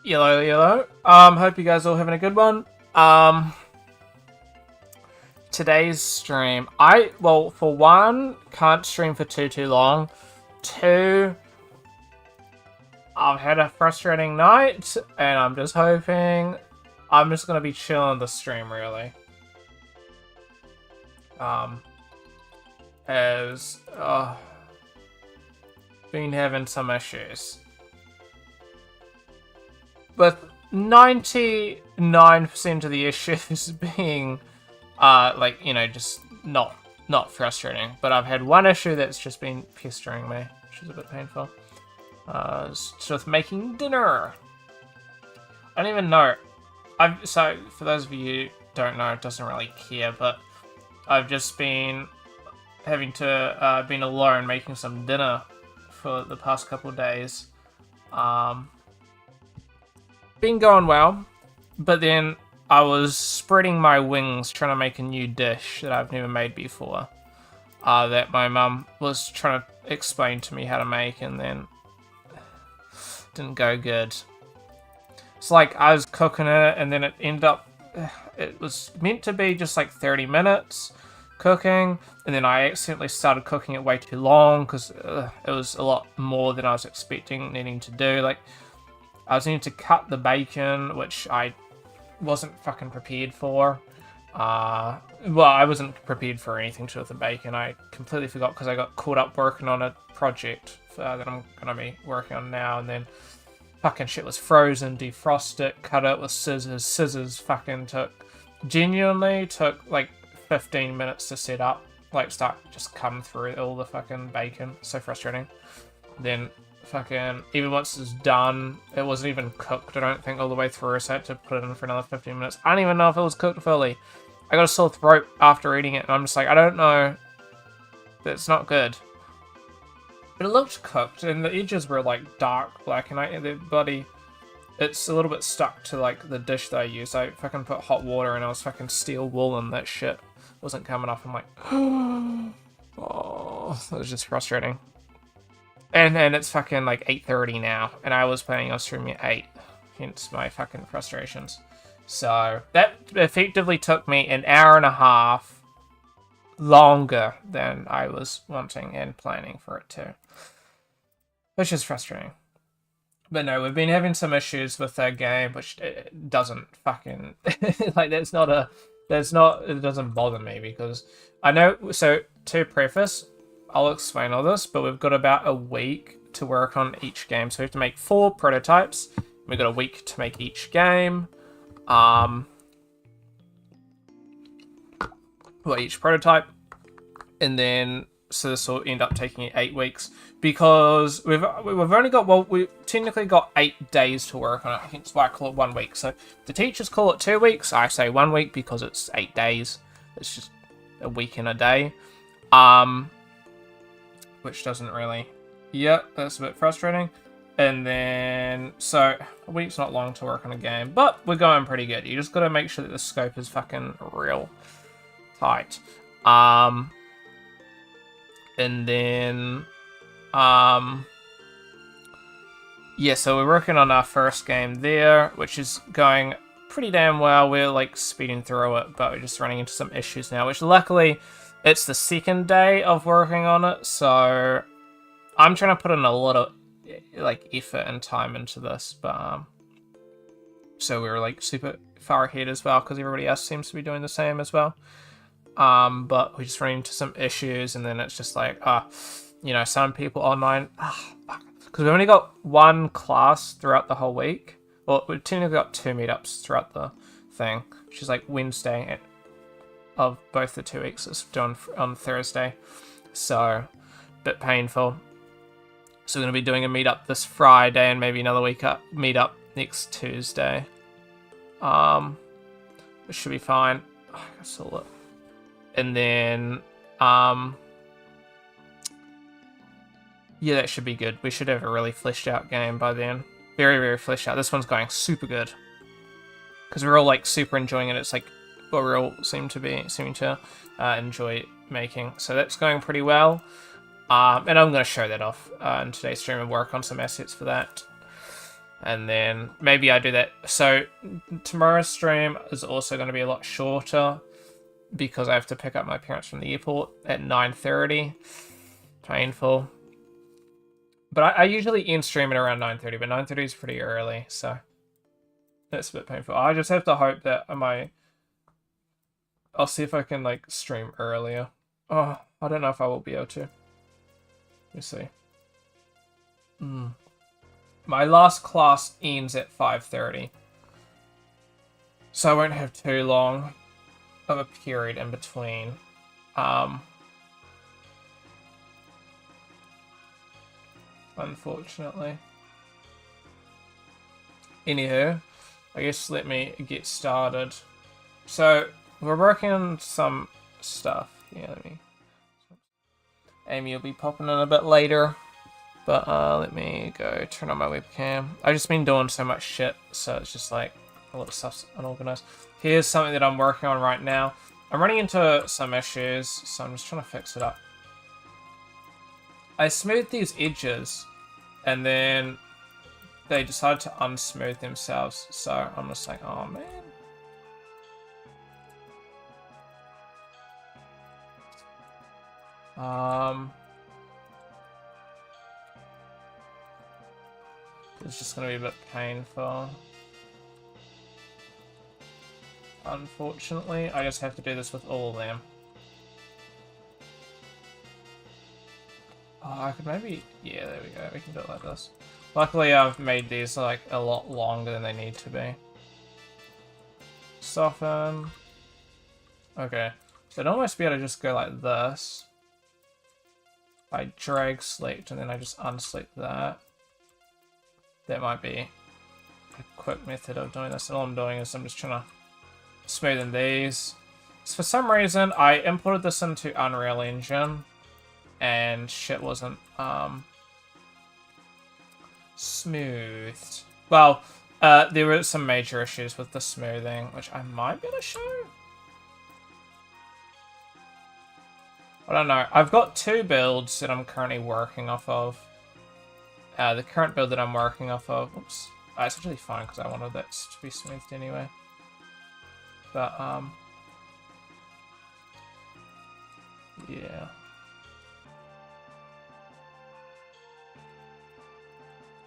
Yellow, yellow. Hope you guys all having a good one. Today's stream, well, for one, can't stream for too long. Two, I've had a frustrating night, and I'm just hoping I'm just gonna be chilling the stream, really. As, been having some issues. With 99% of the issues being, just not frustrating. But I've had one issue that's just been pestering me, which is a bit painful. It's with making dinner. I don't even know. So, for those of you who don't know, it doesn't really care, but I've just been having to, been alone making some dinner for the past couple of days. Been going well, but then I was spreading my wings trying to make a new dish that I've never made before. That my mum was trying to explain to me how to make, and then didn't go good. It's like I was cooking it, and then it ended up, it was meant to be just like 30 minutes cooking, and then I accidentally started cooking it way too long because it was a lot more than I was expecting, needing to do. Like, I was needing to cut the bacon, which I wasn't fucking prepared for. Well, I wasn't prepared for anything to do with the bacon. I completely forgot because I got caught up working on a project that I'm going to be working on now, and then fucking shit was frozen, defrost it, cut it with scissors. Scissors fucking genuinely took like 15 minutes to set up. Like, start just come through all the fucking bacon. So frustrating. Then fucking, even once it's done, it wasn't even cooked, I don't think, all the way through, so I had to put it in for another 15 minutes. I don't even know if it was cooked fully. I got a sore throat after eating it, and I'm just like, I don't know. It's not good. But it looked cooked, and the edges were, like, dark black, and the body, it's a little bit stuck to, like, the dish that I used. I fucking put hot water, and I was fucking steel wool, and that shit wasn't coming off. I'm like, oh, it was just frustrating. And it's fucking like 8:30 now, and I was planning on streaming at 8, hence my fucking frustrations. So that effectively took me an hour and a half longer than I was wanting and planning for it to, which is frustrating. But no, we've been having some issues with that game, which it doesn't fucking like it doesn't bother me because I know. So to preface, I'll explain all this, but we've got about a week to work on each game. So we have to make 4 prototypes. We've got a week to make each game. Each prototype. And then, so this will end up taking 8 weeks. Because we've only got, well, we've technically got 8 days to work on it. Hence why I call it 1 week. So the teachers call it 2 weeks. I say 1 week because it's 8 days. It's just a week and a day. Which doesn't really... Yeah, that's a bit frustrating. And then... So, a week's not long to work on a game, but we're going pretty good. You just gotta make sure that the scope is fucking real tight. And then... Yeah, so we're working on our first game there, which is going pretty damn well. We're, like, speeding through it, but we're just running into some issues now, which luckily... It's the second day of working on it, so I'm trying to put in a lot of like effort and time into this, but so we were like super far ahead as well because everybody else seems to be doing the same as well. But we just ran into some issues, and then it's just like, some people online, because we've only got 1 class throughout the whole week. Well, we've technically got 2 meetups throughout the thing, which is like Wednesday of both the 2 weeks. It's done on Thursday, so a bit painful. So we're going to be doing a meetup this Friday and maybe another meetup next Tuesday. It should be fine. I saw it. And then yeah, that should be good. We should have a really fleshed out game by then. Very, very fleshed out. This one's going super good because we're all like super enjoying it. It's like what we all seem to enjoy making. So that's going pretty well. And I'm going to show that off in today's stream and work on some assets for that. And then maybe I do that. So tomorrow's stream is also going to be a lot shorter because I have to pick up my parents from the airport at 9:30. Painful. But I usually end stream at around 9:30, but 9:30 is pretty early, so that's a bit painful. I just have to hope that I'll see if I can like stream earlier. Oh, I don't know if I will be able to. Let me see. My last class ends at 5:30. So I won't have too long of a period in between. Unfortunately. Anywho, I guess let me get started. So we're working on some stuff. Yeah, Amy will be popping in a bit later. But let me go turn on my webcam. I've just been doing so much shit, so it's just like a lot of stuff's unorganized. Here's something that I'm working on right now. I'm running into some issues, so I'm just trying to fix it up. I smoothed these edges, and then they decided to unsmooth themselves, so I'm just like, oh man. It's just gonna be a bit painful. Unfortunately, I just have to do this with all of them. Oh, I could maybe... Yeah, there we go. We can do it like this. Luckily, I've made these like a lot longer than they need to be. Soften. Okay. So I'd almost be able to just go like this. I drag select and then I just unselect that. That might be a quick method of doing this. And all I'm doing is I'm just trying to smoothen these. So for some reason, I imported this into Unreal Engine and shit wasn't smoothed. Well, there were some major issues with the smoothing, which I might be able to show. I don't know. I've got two builds that I'm currently working off of. The current build that I'm working off of... Oops. It's actually fine because I wanted that to be smoothed anyway. But, yeah.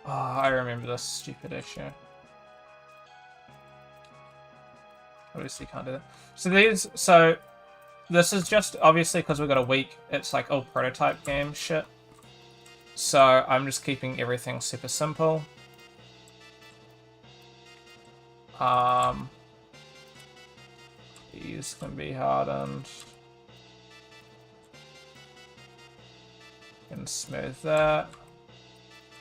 Oh, I remember this stupid issue. Obviously can't do that. So this is just obviously because we've got a week. It's like all prototype game shit. So I'm just keeping everything super simple. These can be hardened. And smooth that.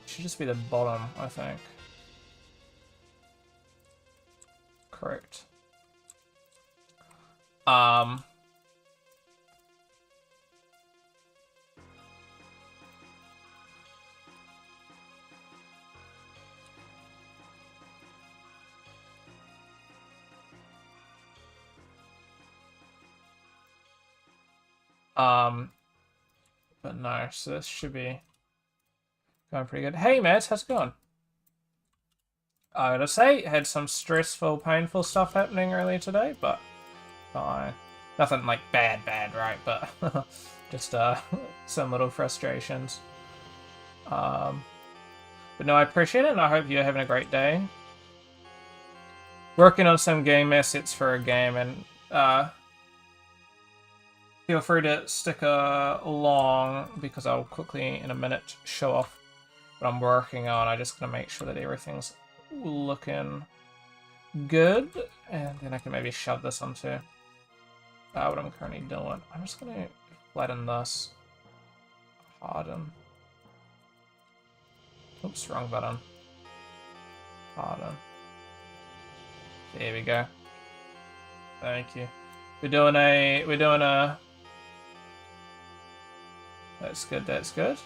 Should just be the bottom, I think. Correct. But no, so this should be going pretty good. Hey, Matt, how's it going? I gotta say, had some stressful, painful stuff happening earlier today, but fine. Nothing like bad, right? But just some little frustrations. But no, I appreciate it, and I hope you're having a great day. Working on some game assets for a game, and feel free to stick along because I'll quickly, in a minute, show off what I'm working on. I'm just going to make sure that everything's looking good. And then I can maybe shove this onto what I'm currently doing. I'm just going to flatten this. Harden. Oops, wrong button. Harden. There we go. Thank you. We're doing a... That's good, that's good.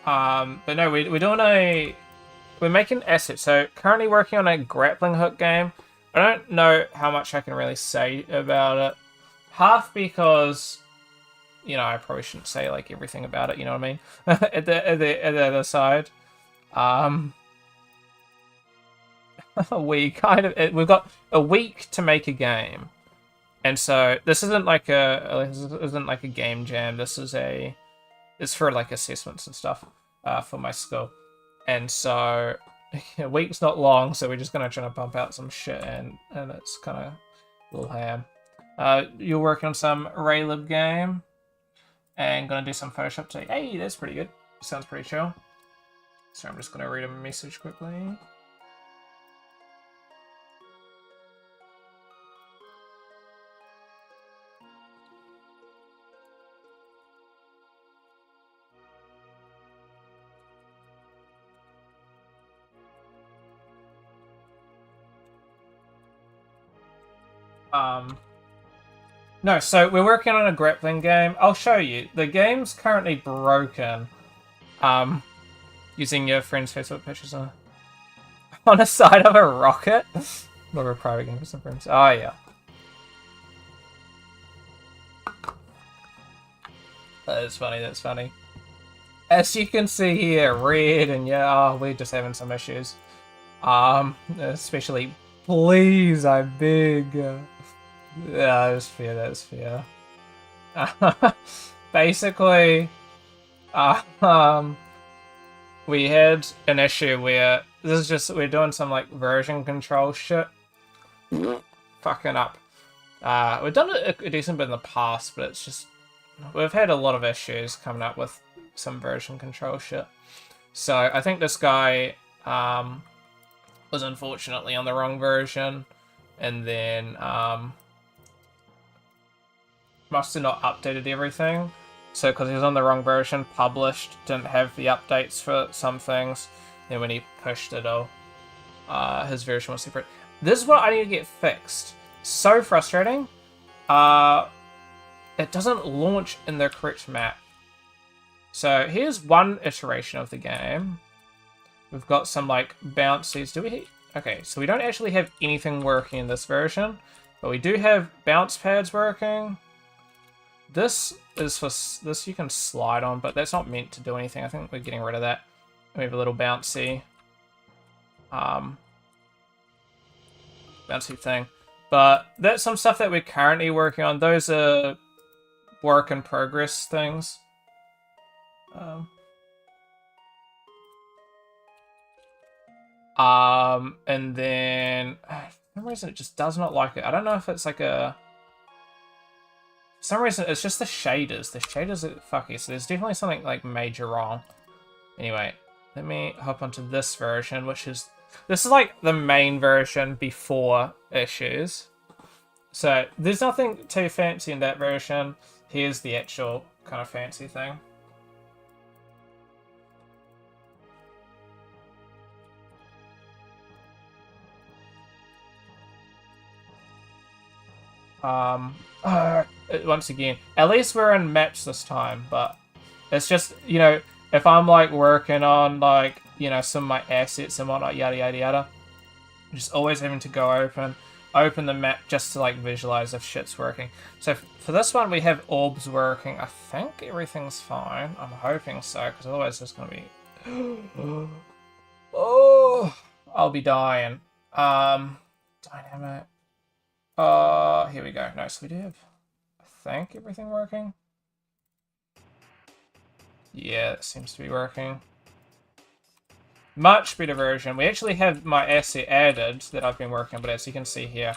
But no, we're making assets. So currently working on a grappling hook game. I don't know how much I can really say about it. Half because, you know, I probably shouldn't say like everything about it, you know what I mean? at the other side. we've got a week to make a game, and so this isn't like a game jam. It's for like assessments and stuff for my school, and so a week's not long. So we're just gonna try to pump out some shit, and it's kind of a little ham. You're working on some Raylib game, and gonna do some Photoshop today. Hey, that's pretty good. Sounds pretty chill. So I'm just gonna read a message quickly. No, so we're working on a grappling game. I'll show you. The game's currently broken. Using your friend's Facebook pictures on the side of a rocket. More of a private game for some friends. Oh, yeah. That is funny, that's funny. As you can see here, red and yeah, oh, we're just having some issues. Especially, please, I beg. Yeah, that's fair. Basically, we had an issue where we're doing some like version control shit. Fucking up. We've done a decent bit in the past, but it's just we've had a lot of issues coming up with some version control shit. So I think this guy was unfortunately on the wrong version, and then must have not updated everything. So because he was on the wrong version, published, didn't have the updates for some things. Then when he pushed it all, his version was separate. This is what I need to get fixed. So frustrating. It doesn't launch in the correct map. So here's one iteration of the game. We've got some like bouncies. Do we? Okay, so we don't actually have anything working in this version, but we do have bounce pads working. This is for this you can slide on, but that's not meant to do anything. I think we're getting rid of that. We have a little bouncy thing. But that's some stuff that we're currently working on. Those are work in progress things. And then for some reason it just does not like it. I don't know if it's like a for some reason it's just the shaders. The shaders are fucky, so there's definitely something like major wrong. Anyway, let me hop onto this version, this is like the main version before issues. So there's nothing too fancy in that version. Here's the actual kind of fancy thing. Once again, at least we're in maps this time, but it's just, you know, if I'm like working on like, you know, some of my assets and whatnot, yada yada yada, just always having to go open the map just to like visualize if shit's working. So for this one we have orbs working. I think everything's fine. I'm hoping so, because otherwise it's gonna be oh, I'll be dying. Dynamic. Here we go. No, so we do have, I think, everything working. Yeah, it seems to be working. Much better version. We actually have my asset added that I've been working on, but as you can see here,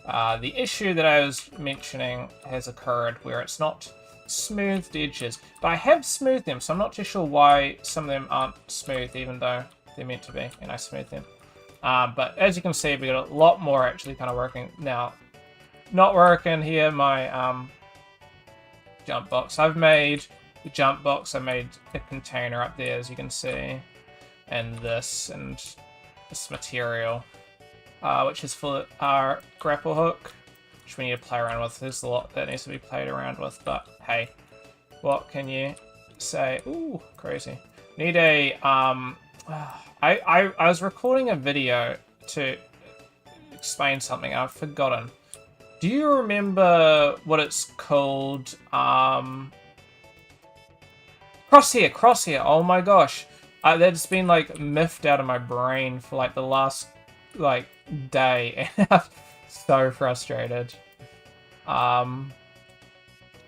the issue that I was mentioning has occurred where it's not smoothed edges. But I have smoothed them, so I'm not too sure why some of them aren't smooth, even though they're meant to be, and I smoothed them. But as you can see, we got a lot more actually kind of working now. Not working here, my jump box. I've made the jump box, I made a container up there, as you can see. And this material, which is for our grapple hook, which we need to play around with. There's a lot that needs to be played around with, but hey, what can you say? Ooh, crazy. Need a, I was recording a video to explain something, I've forgotten. Do you remember what it's called? Crosshair, oh my gosh. That's been like miffed out of my brain for like the last like day, and I'm so frustrated.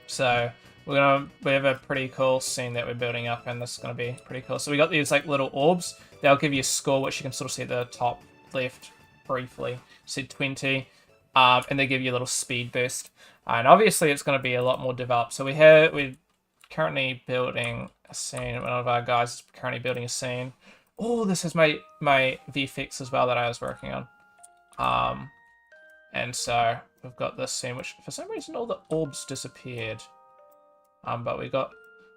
So we have a pretty cool scene that we're building up, and this is gonna be pretty cool. So we got these like little orbs. They'll give you a score, which you can sort of see at the top left briefly. See 20, and they give you a little speed boost. And obviously, it's going to be a lot more developed. So we're currently building a scene. One of our guys is currently building a scene. Oh, this is my VFX as well that I was working on. And so we've got this scene, which for some reason all the orbs disappeared. But we got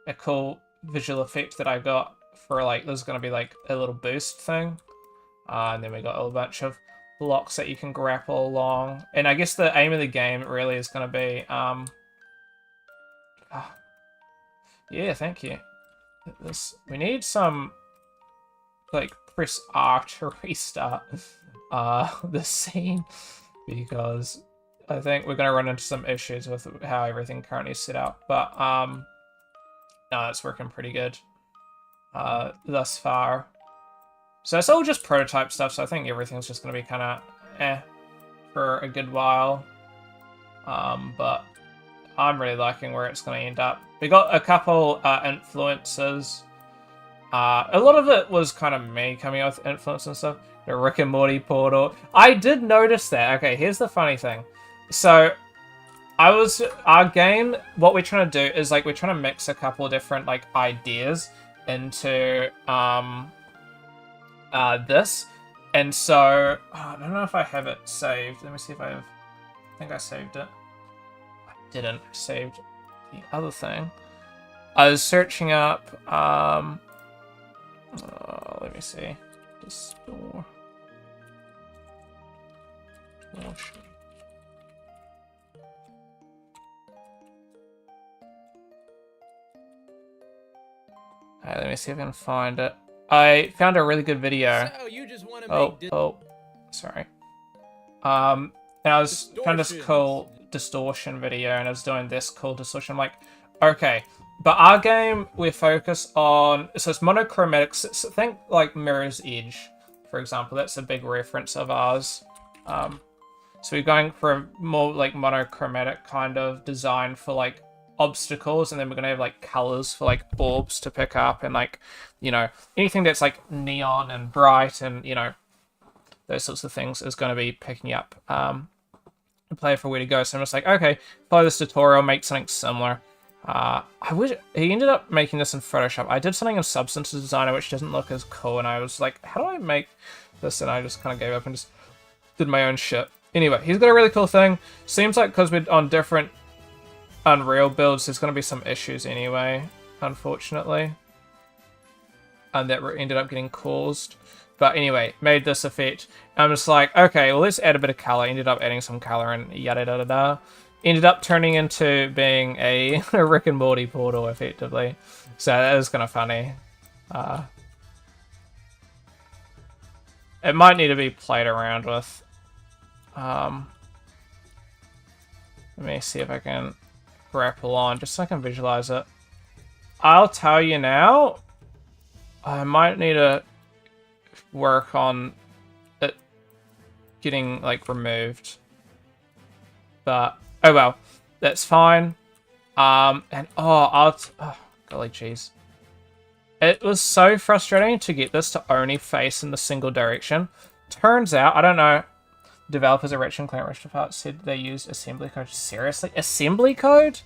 a cool visual effect that I got for like, there's going to be like a little boost thing. And then we got a bunch of blocks that you can grapple along. And I guess the aim of the game really is going to be, yeah, thank you. We need some, like, press R to restart the scene, because I think we're going to run into some issues with how everything currently is set up. But, no, it's working pretty good thus far. So it's all just prototype stuff, so I think everything's just going to be kind of for a good while. But I'm really liking where it's going to end up. We got a couple influences. A lot of it was kind of me coming up with influence and stuff. The Rick and Morty portal. I did notice that. Okay, here's the funny thing. So our game, what we're trying to do is like we're trying to mix a couple of different like ideas into this, and so I don't know if I have it saved. Let me see if I think I saved it. I didn't. I saved the other thing. I was searching up. Let me see. Distortion. Alright, let me see if I can find it. I found a really good video. So you just want to make sorry. And I found this cool distortion video, and I was doing this cool distortion. I'm like, okay, but our game we focus on, so it's monochromatic. So think like Mirror's Edge, for example. That's a big reference of ours. So we're going for a more like monochromatic kind of design for like obstacles, and then we're gonna have like colors for like orbs to pick up, and like, you know, anything that's like neon and bright and, you know, those sorts of things is going to be picking up the player for where to go. So I'm just like, okay, follow this tutorial, make something similar. I wish he ended up making this in Photoshop. I did something in Substance Designer which doesn't look as cool, and I was like, how do I make this? And I just kind of gave up and just did my own shit. Anyway, he's got a really cool thing. Seems like because we're on different Unreal builds, there's going to be some issues anyway, unfortunately, and that ended up getting caused. But anyway, made this effect. I'm just like, okay, well, let's add a bit of color. Ended up adding some color and yada da da da. Ended up turning into being a Rick and Morty portal, effectively. So that was kind of funny. It might need to be played around with. Let me see if I can grapple on, just so I can visualize it. I'll tell you now, I might need to work on it getting like removed, but oh well, that's fine. And oh golly jeez, it was so frustrating to get this to only face in the single direction. Turns out, I don't know, developers at Ratchet & Clank Rift Apart said they used assembly code. Seriously? Assembly code?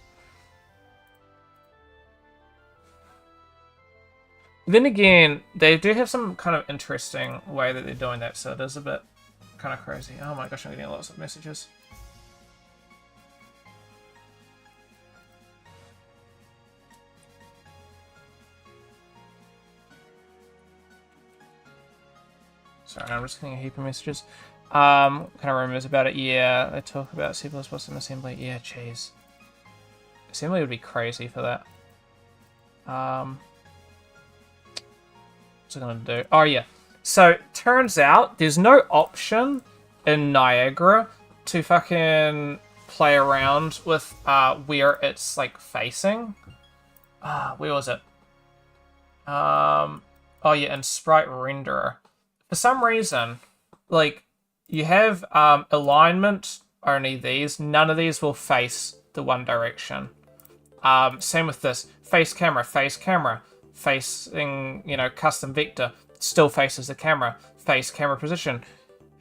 Then again, they do have some kind of interesting way that they're doing that, so it is a bit kind of crazy. Oh my gosh, I'm getting lots of messages. Sorry, I'm just getting a heap of messages. Kind of rumors about it. Yeah, they talk about C++ and assembly. Yeah, jeez. Assembly would be crazy for that. What's it gonna do? Oh yeah. So turns out there's no option in Niagara to fucking play around with where it's like facing. Where was it? Oh yeah, in Sprite Renderer. For some reason, like, you have alignment, only these. None of these will face the one direction. Same with this. Face camera, facing, custom vector, still faces the camera. Face camera position.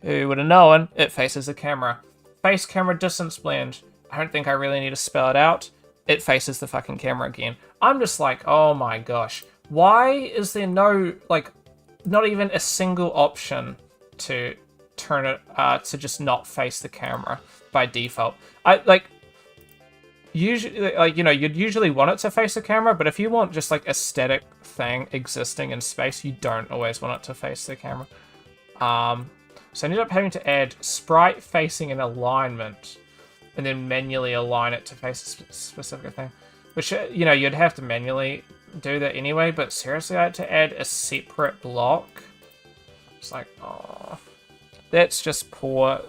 Who would have known? It faces the camera. Face camera distance blend. I don't think I really need to spell it out. It faces the fucking camera again. I'm just like, oh my gosh. Why is there no, not even a single option to turn it, to just not face the camera by default? Usually, you'd usually want it to face the camera, but if you want just, a static thing existing in space, you don't always want it to face the camera. So I ended up having to add sprite facing and alignment, and then manually align it to face a specific thing. Which, you'd have to manually do that anyway, but seriously, I had to add a separate block. It's like, oh, that's just poor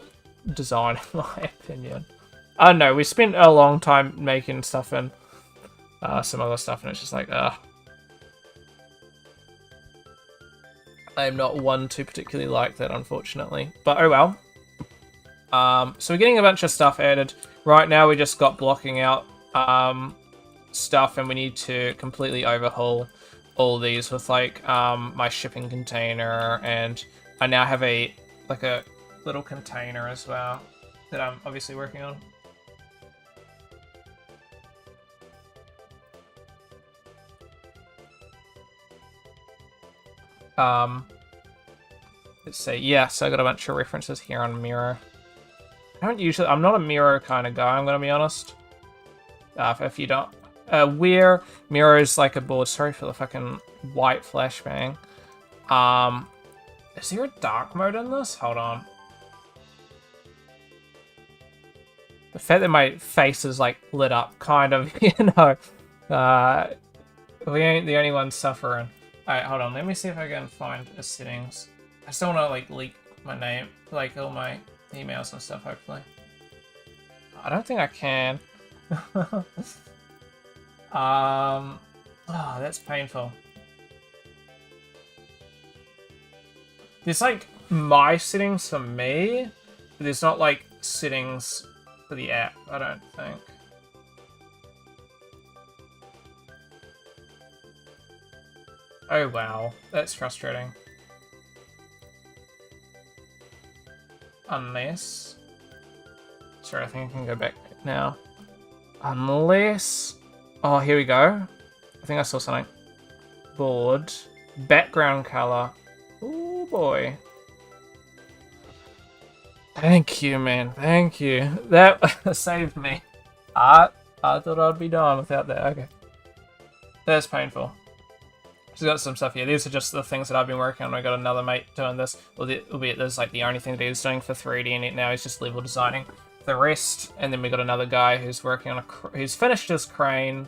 design, in my opinion. I don't know, we spent a long time making stuff in some other stuff, and it's just like, I'm not one to particularly like that, unfortunately. But oh well. So we're getting a bunch of stuff added. Right now we just got blocking out stuff, and we need to completely overhaul all these with my shipping container, and I now have a little container as well that I'm obviously working on. Let's see. Yeah, so I got a bunch of references here on Miro. I'm not a Miro kind of guy, I'm gonna be honest. If you don't, where Miro's like a board. Sorry for the fucking white flashbang. Is there a dark mode in this? Hold on. The fact that my face is lit up, kind of, we ain't the only ones suffering. Alright, hold on. Let me see if I can find the settings. I still want to leak my name, all my emails and stuff. Hopefully, I don't think I can. Oh, that's painful. There's my settings for me, but there's not settings for the app. I don't think. Oh wow, that's frustrating. Unless... Sorry, I think I can go back now. Unless... Oh, here we go. I think I saw something. Board. Background color. Oh boy. Thank you, man. Thank you. That saved me. I thought I'd be done without that. Okay. That's painful. So got some stuff here. These are just the things that I've been working on. I got another mate doing this. Albeit this is the only thing that he's doing for 3D, and now he's just level designing the rest. And then we got another guy who's working on who's finished his crane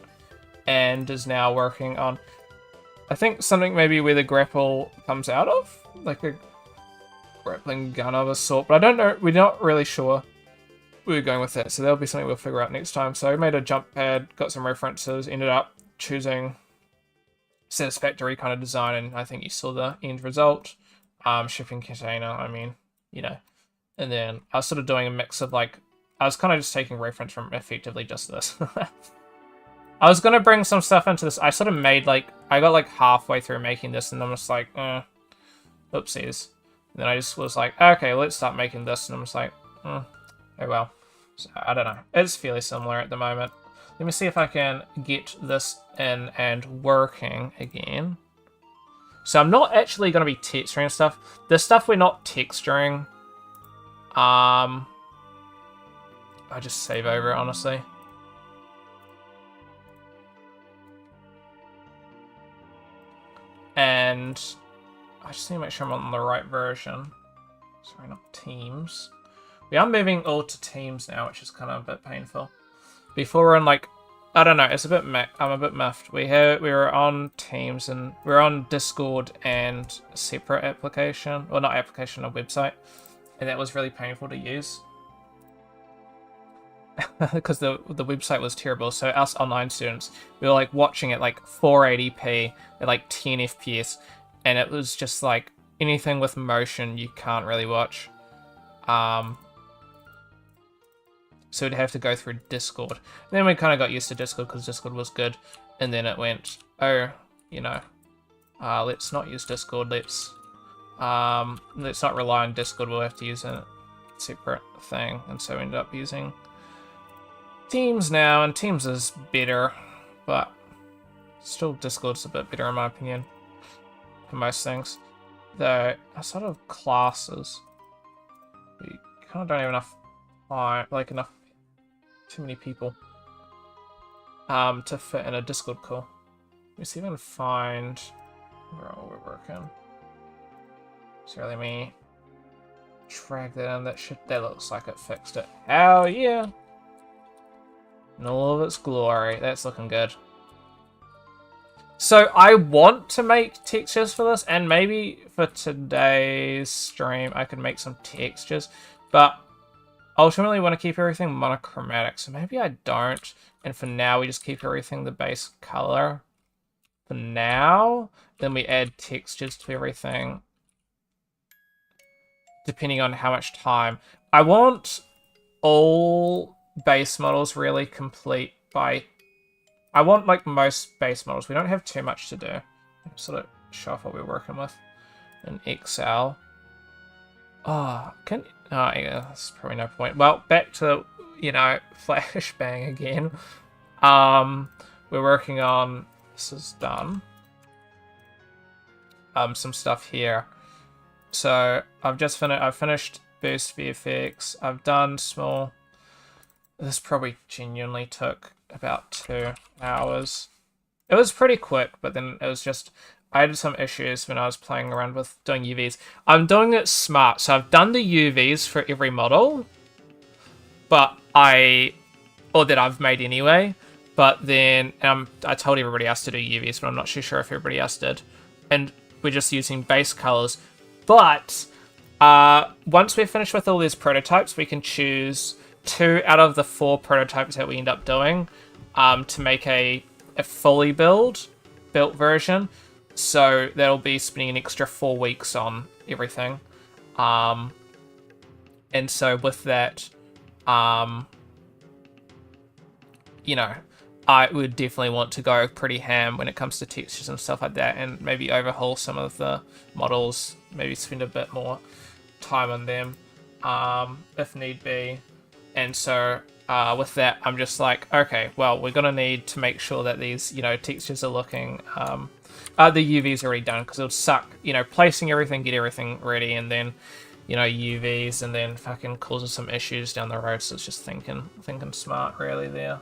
and is now working on, I think, something maybe where the grapple comes out of, like a grappling gun of a sort. But I don't know. We're not really sure where we're going with that. So that'll be something we'll figure out next time. So I made a jump pad, got some references, ended up choosing satisfactory kind of design, and I think you saw the end result. Shipping container, I mean, and then I was sort of doing a mix of I was kind of just taking reference from effectively just this. I was gonna bring some stuff into this. I sort of made I got halfway through making this, and I'm just oopsies. And then I just was okay, let's start making this, and I'm just oh well. So, I don't know. It's fairly similar at the moment. Let me see if I can get this in and working again. So I'm not actually going to be texturing stuff. This stuff we're not texturing. I just save over it, honestly. And I just need to make sure I'm on the right version. Sorry, not Teams. We are moving all to Teams now, which is kind of a bit painful. Before we're on I don't know, it's a bit I'm a bit miffed. We were on Teams, and we're on Discord and a separate application, or not application, a website, and that was really painful to use because the website was terrible. So us online students, we were watching it 480p at 10 FPS, and it was just anything with motion you can't really watch. So we'd have to go through Discord. And then we kind of got used to Discord because Discord was good. And then it went, oh, you know, let's not use Discord. Let's not rely on Discord. We'll have to use a separate thing. And so we ended up using Teams now, and Teams is better, but still Discord's a bit better in my opinion for most things. Though outside of classes, we kind of don't have enough time, too many people to fit in a Discord call. Let me see if I can find where we're working. So let me drag that in. That looks like it fixed it. Hell yeah! In all of its glory. That's looking good. So I want to make textures for this, and maybe for today's stream I could make some textures, but ultimately I want to keep everything monochromatic, so maybe I don't, and for now we just keep everything the base color for now, then we add textures to everything depending on how much time. I want all base models really complete by... I want like most base models. We don't have too much to do. Sort of show off what we're working with in Excel. Oh, yeah, that's probably no point. Well, back to, you know, Flashbang again. We're working on... This is done. Some stuff here. So I've finished Boost VFX. I've done small... This probably genuinely took about 2 hours. It was pretty quick, but then it was just... I had some issues when I was playing around with doing UVs. I'm doing it smart, so I've done the UVs for every model, but or that I've made anyway, but then I told everybody else to do UVs, but I'm not sure if everybody else did, and we're just using base colors. But once we're finished with all these prototypes, we can choose 2 out of the 4 prototypes that we end up doing to make a fully built version. So that'll be spending an extra 4 weeks on everything. And so with that, you know, I would definitely want to go pretty ham when it comes to textures and stuff like that, and maybe overhaul some of the models, maybe spend a bit more time on them, if need be. And so with that, I'm just like, okay, well, we're gonna need to make sure that these, you know, textures are looking, the UV's already done, because it would suck, you know, placing everything, get everything ready, and then, you know, UVs, and then fucking causes some issues down the road. So it's just thinking smart, really, there.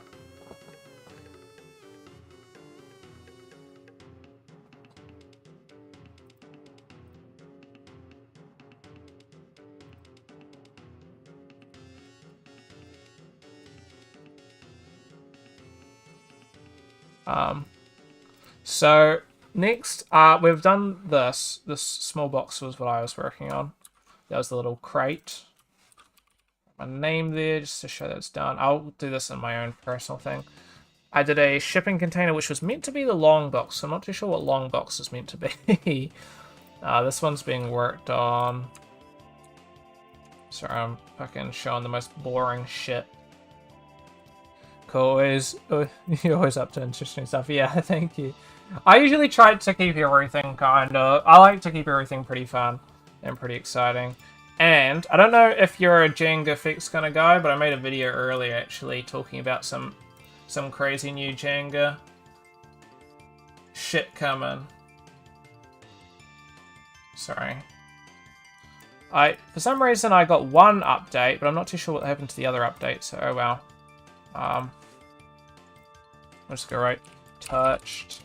So next, we've done this. This small box was what I was working on. That was the little crate. My name there, just to show that it's done. I'll do this in my own personal thing. I did a shipping container, which was meant to be the long box. So I'm not too sure what long box is meant to be. This one's being worked on. Sorry, I'm fucking showing the most boring shit. Cool, you're always up to interesting stuff. Yeah, thank you. I usually try to keep everything I like to keep everything pretty fun and pretty exciting. And I don't know if you're a Jenga fix kind of guy, but I made a video earlier actually talking about some crazy new Jenga shit coming. Sorry. For some reason I got one update, but I'm not too sure what happened to the other update, so oh well. I'll just go right, touched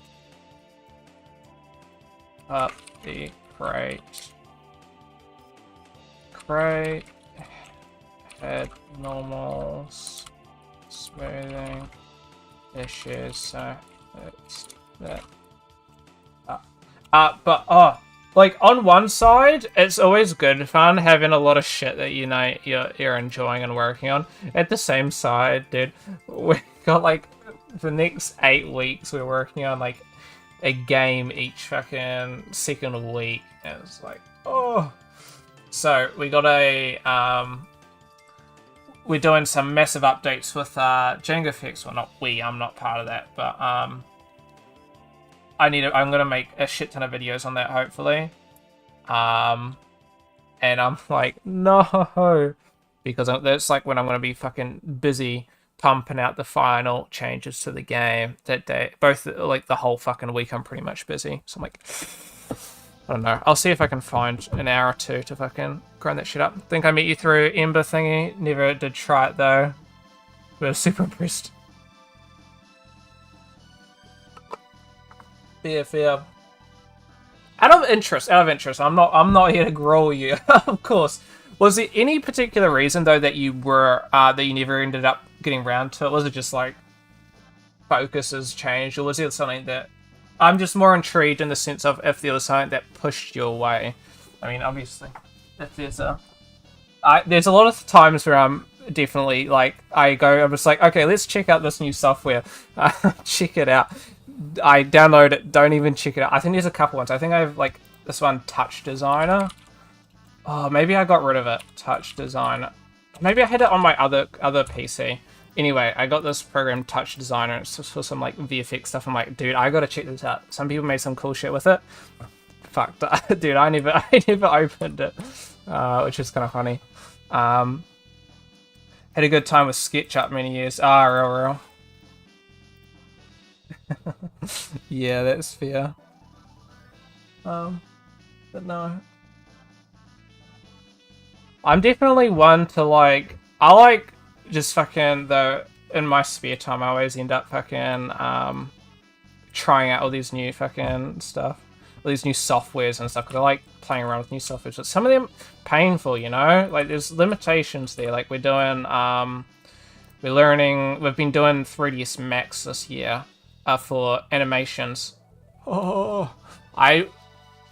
up the crate, head normals, smoothing, issues, so it's that. Like on one side, it's always good fun having a lot of shit that you know you're enjoying and working on. At the same side, dude, we got like the next 8 weeks we're working on like a game each fucking second week, and it's like, oh, So we got a we're doing some massive updates with Django Fix. Well, not we. I'm not part of that, but I'm gonna make a shit ton of videos on that hopefully. And I'm like, no, because that's like when I'm gonna be fucking busy pumping out the final changes to the game that day. Both like the whole fucking week, I'm pretty much busy. So I'm like, I don't know. I'll see if I can find an hour or two to fucking grind that shit up. Think I meet you through Ember thingy. Never did try it though. But super impressed. Yeah. Out of interest. I'm not here to growl you, of course. Was there any particular reason though that you were that you never ended up getting around to it? Was it just like focus has changed, or was there something that I'm just more intrigued in the sense of if there was something that pushed you away? I mean, obviously, if there's a lot of times where I'm definitely like I'm just like, okay, let's check out this new software. Check it out. I download it, don't even check it out. I think there's a couple ones. I think I have like this one, Touch Designer. Oh, maybe I got rid of it. Touch Designer. Maybe I had it on my other PC. Anyway, I got this program, Touch Designer. It's just for some like VFX stuff. I'm like, dude, I gotta check this out. Some people made some cool shit with it. Fuck, dude, I never opened it, which is kind of funny. Had a good time with SketchUp many years. Real. Yeah, that's fair. But no. I'm definitely one to like, I like just fucking, though, in my spare time, I always end up fucking, trying out all these new fucking stuff. All these new softwares and stuff, because I like playing around with new softwares, but some of them painful, you know? Like, there's limitations there. Like, we're doing, we've been doing 3ds Max this year, for animations. Oh,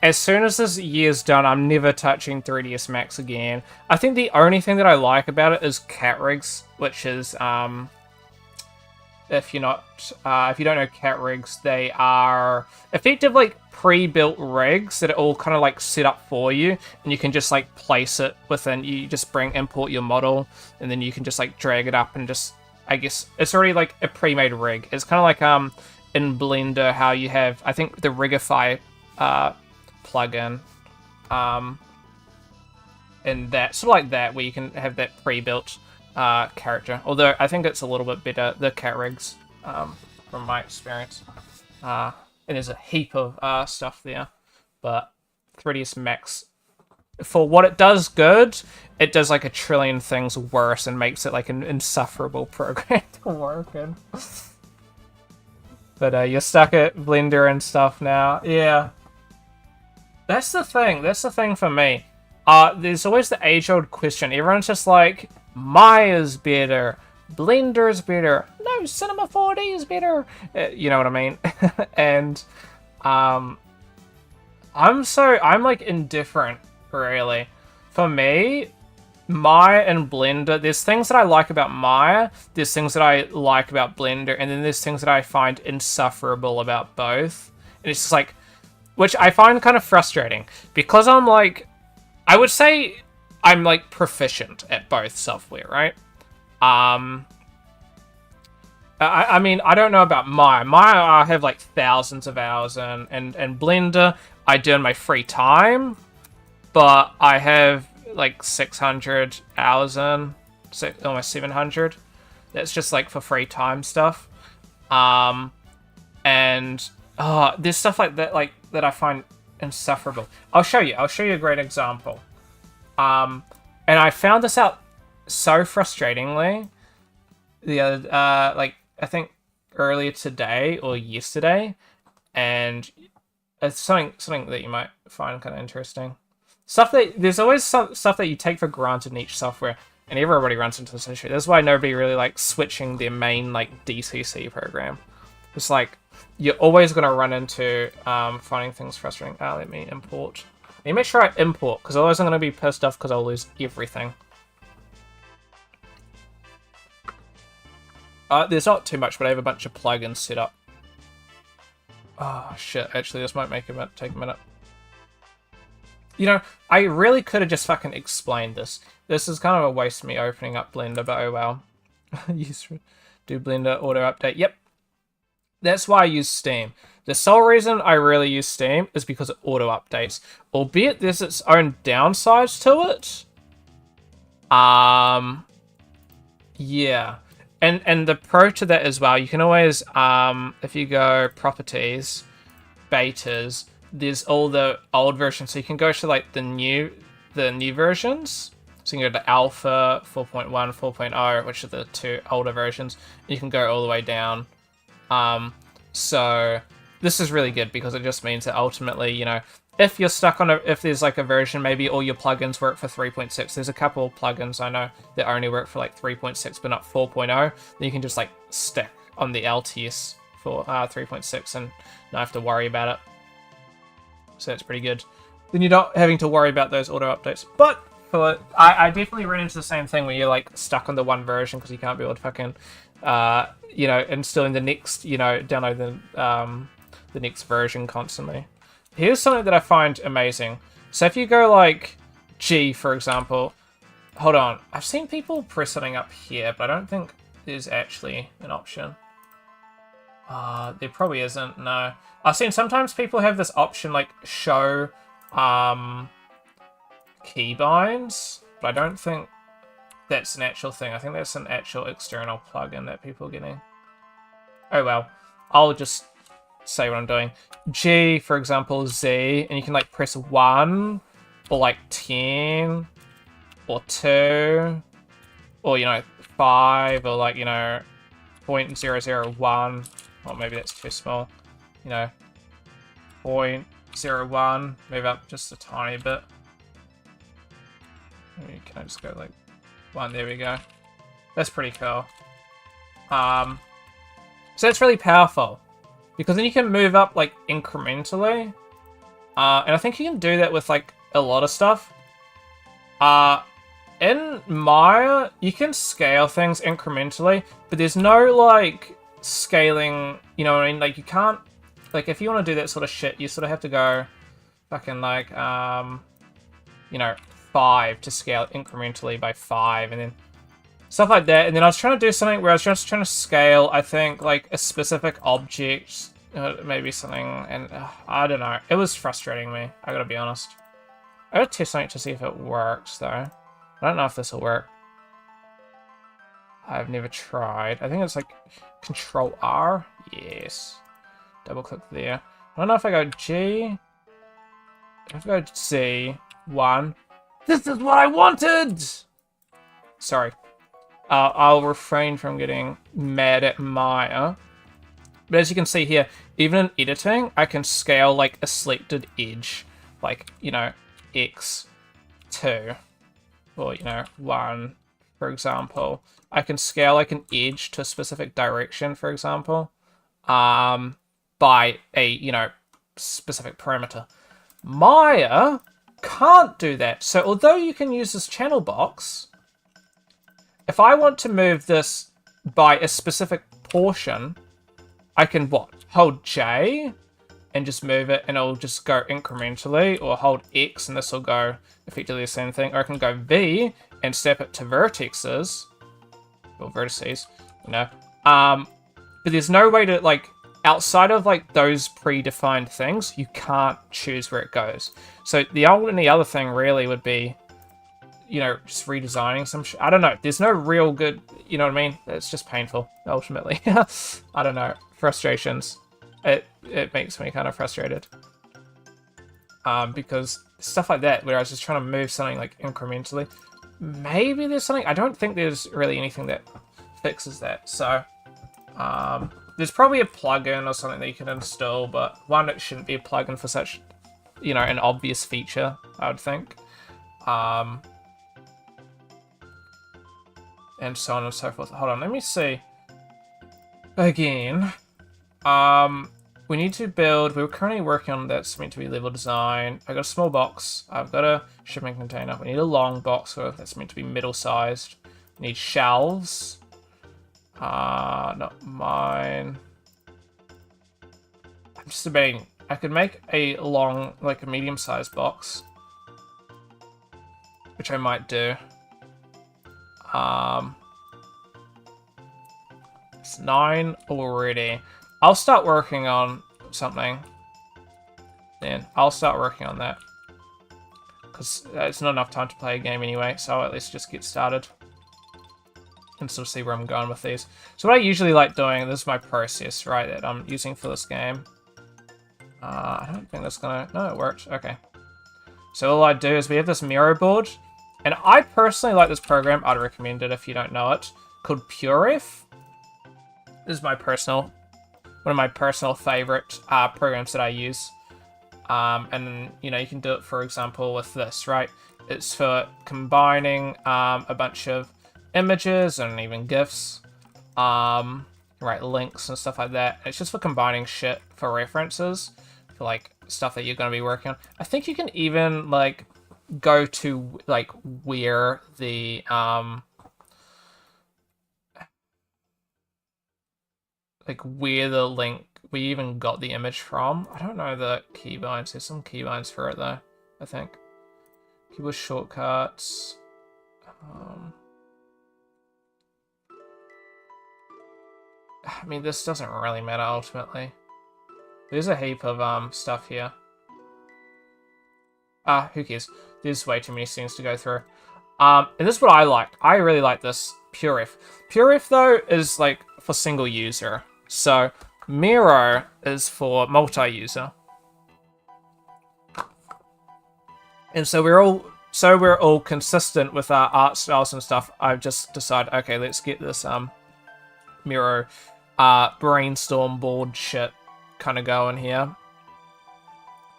as soon as this year's done, I'm never touching 3ds Max again. I think the only thing that I like about it is cat rigs, which is, if you don't know cat rigs, they are effectively like pre-built rigs that are all kind of like set up for you, and you can just like place it within. You just import your model, and then you can just like drag it up and just. I guess it's already like a pre-made rig. It's kind of like in Blender how you have, I think, the Rigify plugin, and that sort of like that where you can have that pre-built character. Although I think it's a little bit better, the cat rigs, from my experience. And there's a heap of stuff there, but 3ds Max, for what it does good, it does like a trillion things worse and makes it like an insufferable program to work in. But you're stuck at Blender and stuff now. Yeah. That's the thing. That's the thing for me. There's always the age-old question. Everyone's just like, Maya's better. Blender's better. No, Cinema 4D is better. You know what I mean? And I'm like indifferent, really. For me, Maya and Blender, there's things that I like about Maya, there's things that I like about Blender, and then there's things that I find insufferable about both. And it's just like, which I find kind of frustrating, because I'm like, I would say I'm like proficient at both software, right? I mean, I don't know about Maya. Maya, I have like thousands of hours in, and Blender, I do in my free time, but I have like 600 hours in, almost 700. That's just like for free time stuff. And there's stuff like that, that I find insufferable. I'll show you a great example. And I found this out so frustratingly the other, I think earlier today or yesterday, and it's something that you might find kind of interesting. There's always some stuff that you take for granted in each software, and everybody runs into this issue. That's why nobody really likes switching their main like DCC program. It's like you're always gonna run into finding things frustrating. Let me import. Let me make sure I import, because otherwise I'm gonna be pissed off because I'll lose everything. There's not too much, but I have a bunch of plugins set up. Oh shit! Actually, this might take a minute. You know, I really could have just fucking explained this. This is kind of a waste of me opening up Blender, but oh well. Do Blender auto update. Yep. That's why I use Steam. The sole reason I really use Steam is because it auto updates. Albeit there's its own downsides to it. Yeah. And the pro to that as well, you can always, if you go properties, betas, there's all the old versions. So you can go to like the new versions. So you can go to Alpha, 4.1, 4.0, which are the 2 older versions. You can go all the way down. So this is really good because it just means that ultimately, you know, if you're stuck on if there's like a version, maybe all your plugins work for 3.6. There's a couple of plugins I know that only work for like 3.6, but not 4.0. Then you can just like stick on the LTS for 3.6 and not have to worry about it. So that's pretty good. Then you're not having to worry about those auto updates. But I definitely ran into the same thing where you're like stuck on the one version because you can't be able to fucking, you know, installing the next, you know, download the next version constantly. Here's something that I find amazing. So if you go like G, for example, hold on. I've seen people press something up here, but I don't think there's actually an option. There probably isn't, no. I've seen sometimes people have this option like show keybinds, but I don't think that's an actual thing. I think that's an actual external plugin that people are getting. Oh well, I'll just say what I'm doing. G, for example, Z, and you can like press 1 or like 10 or 2 or, you know, 5 or like, you know, 0.001. Or maybe that's too small. You know, 0.01, move up just a tiny bit. Maybe can I just go like 1? There we go. That's pretty cool. So that's really powerful because then you can move up like incrementally, and I think you can do that with like a lot of stuff. In Maya, you can scale things incrementally, but there's no like scaling. You know what I mean? Like you can't. Like, if you want to do that sort of shit, you sort of have to go fucking, like, you know, 5 to scale incrementally by 5, and then stuff like that. And then I was trying to do something where I was just trying to scale, I think, like, a specific object, maybe something, and I don't know. It was frustrating me, I gotta be honest. I gotta test something to see if it works, though. I don't know if this will work. I've never tried. I think it's, like, Control R? Yes. Double click there. I don't know if I go G. If I go Z, 1. This is what I wanted! Sorry. I'll refrain from getting mad at Maya. But as you can see here, even in editing, I can scale like a selected edge. Like, you know, X2. Or, you know, 1, for example. I can scale like an edge to a specific direction, for example. By a, you know, specific parameter. Maya can't do that. So although you can use this channel box, if I want to move this by a specific portion, I can what? Hold J and just move it and it'll just go incrementally, or hold X and this will go effectively the same thing. Or I can go V and step it to vertexes, or vertices, you know. But there's no way to, like, outside of like those predefined things, you can't choose where it goes. So the only other thing really would be, you know, just redesigning some I don't know. There's no real good, you know what I mean? It's just painful, ultimately. I don't know. Frustrations. It makes me kind of frustrated. Because stuff like that, where I was just trying to move something like incrementally. Maybe there's something. I don't think there's really anything that fixes that. So, there's probably a plugin or something that you can install, but one, it shouldn't be a plugin for such, you know, an obvious feature, I would think. And so on and so forth. Hold on, let me see. Again. We need to build, we're currently working on that's meant to be level design. I got a small box, I've got a shipping container. We need a long box, so that's meant to be middle sized. We need shelves. Not mine. I'm just debating. I could make a long, like a medium-sized box. which I might do. It's 9 already. I'll start working on something. Then I'll start working on that. Because it's not enough time to play a game anyway, so I'll at least just get started. And sort of see where I'm going with these. So what I usually like doing, this is my process, right, that I'm using for this game. I don't think that's gonna... No, it worked. Okay. So all I do is we have this Miro board. And I personally like this program. I'd recommend it if you don't know it. Called PureRef. This is my personal... One of my personal favorite programs that I use. And, you know, you can do it, for example, with this, right? It's for combining a bunch of images and even GIFs. Right, links and stuff like that. It's just for combining shit for references. For, like, stuff that you're going to be working on. I think you can even, like, go to, like, where the, like, where the link, we even got the image from. I don't know the keybinds. There's some keybinds for it, though, I think. Keyboard shortcuts. I mean, this doesn't really matter, ultimately. There's a heap of stuff here. Who cares? There's way too many things to go through. And this is what I like. I really like this PureRef. PureRef, though, is like for single user. So Miro is for multi-user. And so we're all consistent with our art styles and stuff. I've just decided, okay, let's get this Miro brainstorm board shit kind of going here.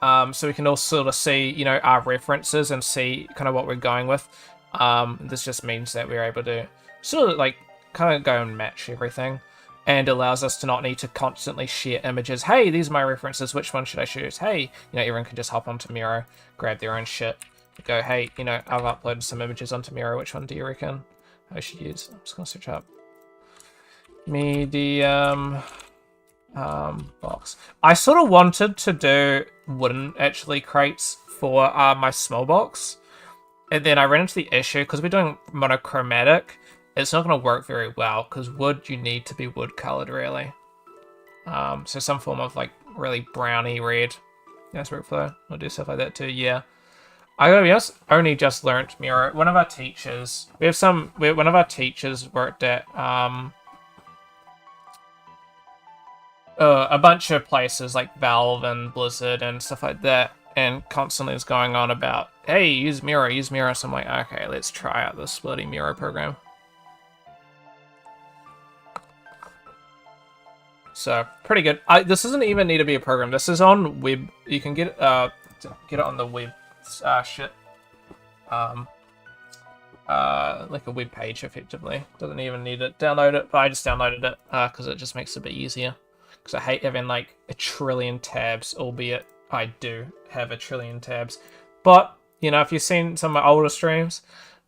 So we can all sort of see, you know, our references and see kind of what we're going with. This just means that we're able to sort of like kind of go and match everything, and allows us to not need to constantly share images. Hey, these are my references. Which one should I choose? Hey, you know, everyone can just hop onto Miro, grab their own shit, go, hey, you know, I've uploaded some images onto Miro. Which one do you reckon I should use? I'm just gonna search up medium box. I sort of wanted to do wooden actually crates for my small box, and then I ran into the issue because we're doing monochromatic. It's not going to work very well because wood, you need to be wood colored really. So some form of like really browny red. Yes, workflow. We'll do stuff like that too. Yeah. I gotta be honest, only just learnt Miro. One of our teachers, one of our teachers worked at a bunch of places like Valve and Blizzard and stuff like that, and constantly is going on about, hey, use Miro, use Miro. So I'm like, okay, let's try out this bloody Miro program. So, pretty good. This doesn't even need to be a program. This is on web. You can get it on the web shit. Like a web page, effectively. Doesn't even need to download it, but I just downloaded it because it just makes it a bit easier. Because I hate having like a trillion tabs, albeit I do have a trillion tabs. But, you know, if you've seen some of my older streams,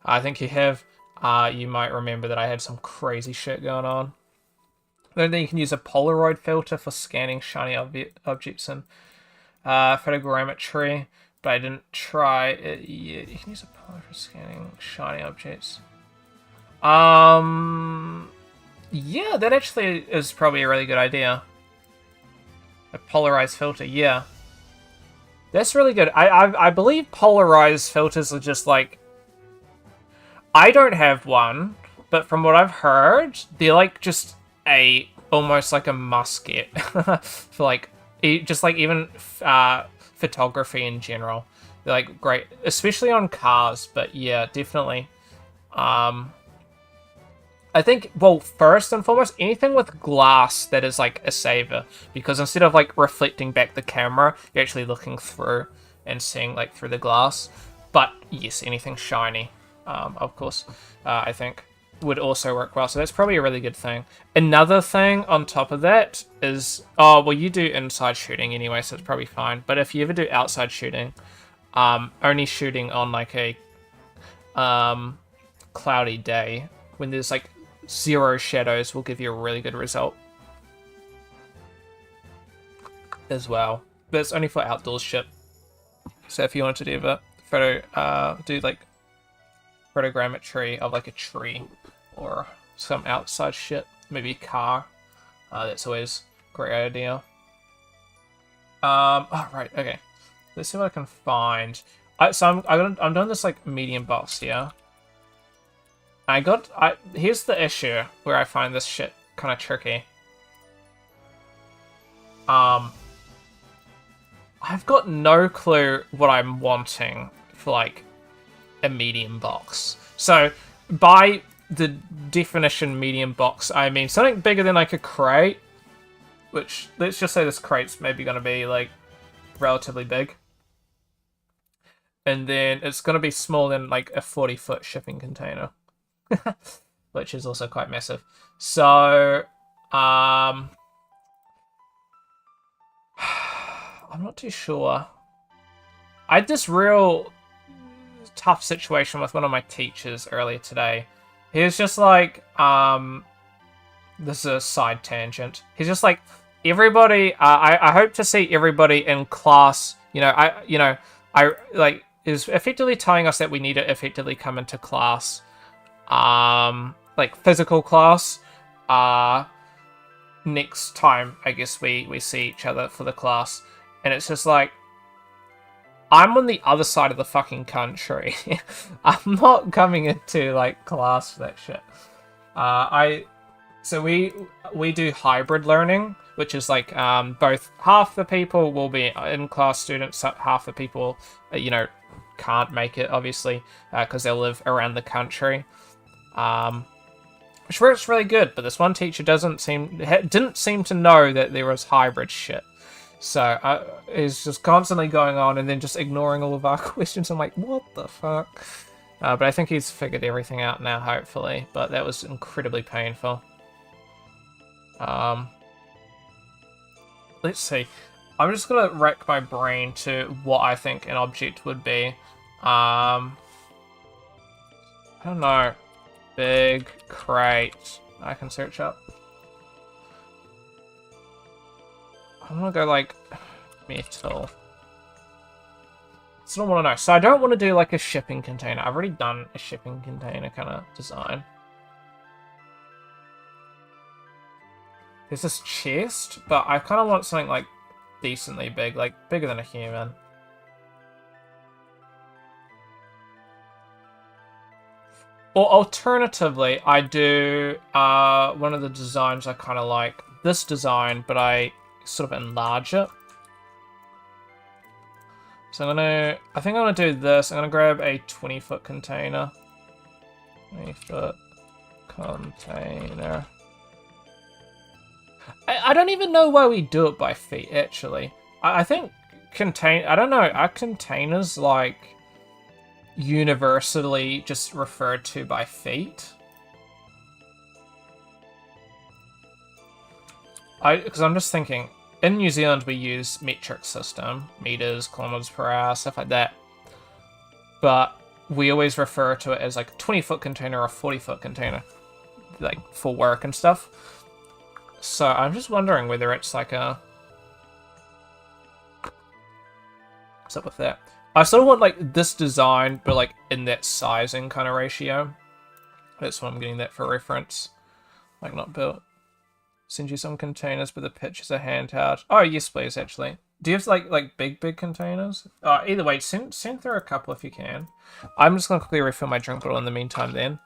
I think you have, you might remember that I had some crazy shit going on. Then you can use a Polaroid filter for scanning shiny objects in photogrammetry, but I didn't try it yet. You can use a Polaroid for scanning shiny objects. Yeah, that actually is probably a really good idea. A polarized filter, yeah. That's really good. I believe polarized filters are just like... I don't have one, but from what I've heard, they're like just almost like a must get for like just like even photography in general. They're like great, especially on cars. But yeah, definitely. I think, well, first and foremost, anything with glass that is like a saver, because instead of like reflecting back the camera, you're actually looking through and seeing like through the glass. But yes, anything shiny, of course, I think would also work well. So that's probably a really good thing. Another thing on top of that is, oh, well, you do inside shooting anyway, so it's probably fine. But if you ever do outside shooting, only shooting on like a cloudy day when there's like 0 shadows will give you a really good result as well. But it's only for outdoors shit. So if you wanted to do a photo, do like photogrammetry of like a tree or some outside shit, maybe a car. That's always a great idea. Oh, right, okay. Let's see what I can find. I'm doing this like medium box here. Here's the issue where I find this shit kind of tricky. I've got no clue what I'm wanting for like a medium box. So by the definition medium box, I mean something bigger than like a crate, which let's just say this crate's maybe going to be like relatively big. And then it's going to be smaller than like a 40-foot shipping container, which is also quite massive. So, I'm not too sure. I had this real tough situation with one of my teachers earlier today. He was just like, this is a side tangent. He's just like, everybody, I hope to see everybody in class. I like is effectively telling us that we need to effectively come into class, like physical class, next time I guess we see each other for the class, and it's just like, I'm on the other side of the fucking country. I'm not coming into like class for that shit. So we do hybrid learning, which is like both half the people will be in-class students, half the people, can't make it, obviously, because they live around the country. Which works really good, but this one teacher didn't seem to know that there was hybrid shit. So it's just constantly going on and then just ignoring all of our questions. I'm like, what the fuck? But I think he's figured everything out now, hopefully. But that was incredibly painful. Let's see. I'm just gonna rack my brain to what I think an object would be. I don't know. Big crate. I can search up. I'm gonna go like metal. That's what I want to know. So I don't want to do like a shipping container. I've already done a shipping container kind of design. There's this chest, but I kind of want something like decently big, like bigger than a human. Or alternatively, I do one of the designs I kind of like. This design, but I sort of enlarge it. So I think I'm gonna do this. I'm gonna grab a 20-foot container. 20-foot container. I don't even know why we do it by feet, actually. I think I don't know, are containers like universally just referred to by feet? Because I'm just thinking, in New Zealand we use metric system, meters, kilometers per hour, stuff like that. But we always refer to it as like a 20-foot container or a 40-foot container, like for work and stuff. So I'm just wondering whether it's like a... What's up with that? I sort of want like this design, but like in that sizing kind of ratio. That's why I'm getting that for reference. Like not built. Send you some containers, but the pictures are handheld. Oh yes, please. Actually, do you have like big containers? Either way, send through a couple if you can. I'm just gonna quickly refill my drink bottle in the meantime. Then,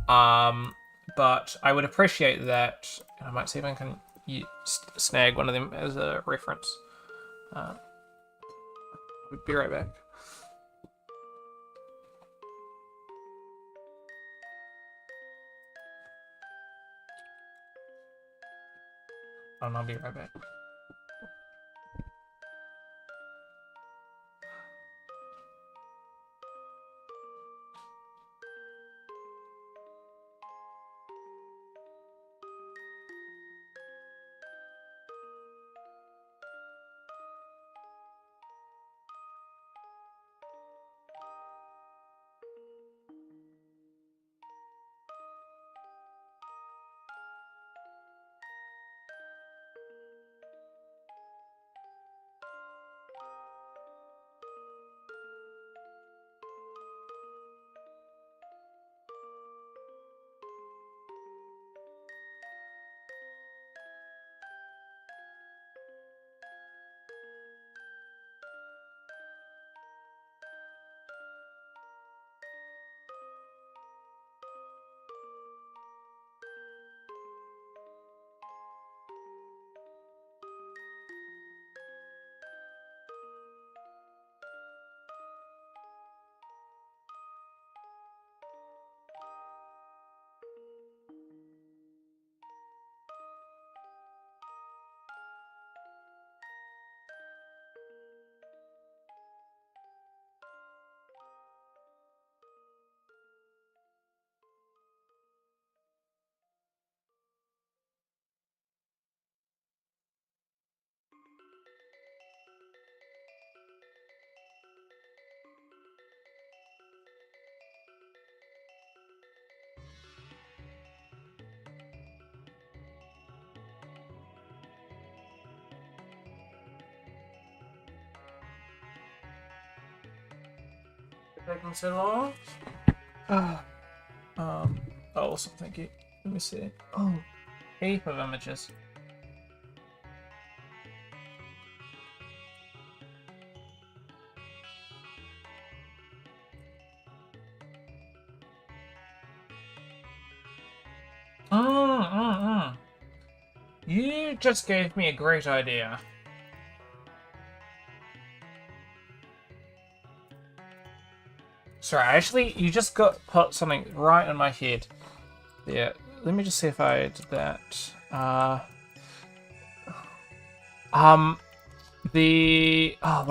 but I would appreciate that. I might see if I can snag one of them as a reference. We'll be right back. And I'll be right back. taking so long? Oh, awesome, thank you. Let me see. Oh, heap of images. You just gave me a great idea. Sorry, actually, you just put something right in my head. Yeah, let me just see if I did that. What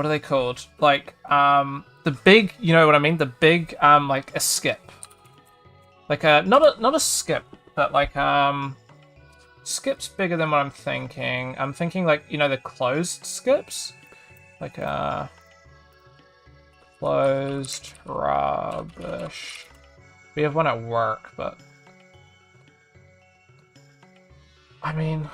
are they called? Like, the big, you know what I mean? The big, like a skip. Like not a skip, but like, skip's bigger than what I'm thinking. I'm thinking like, you know, the closed skips? Like, closed rubbish. We have one at work, but I mean,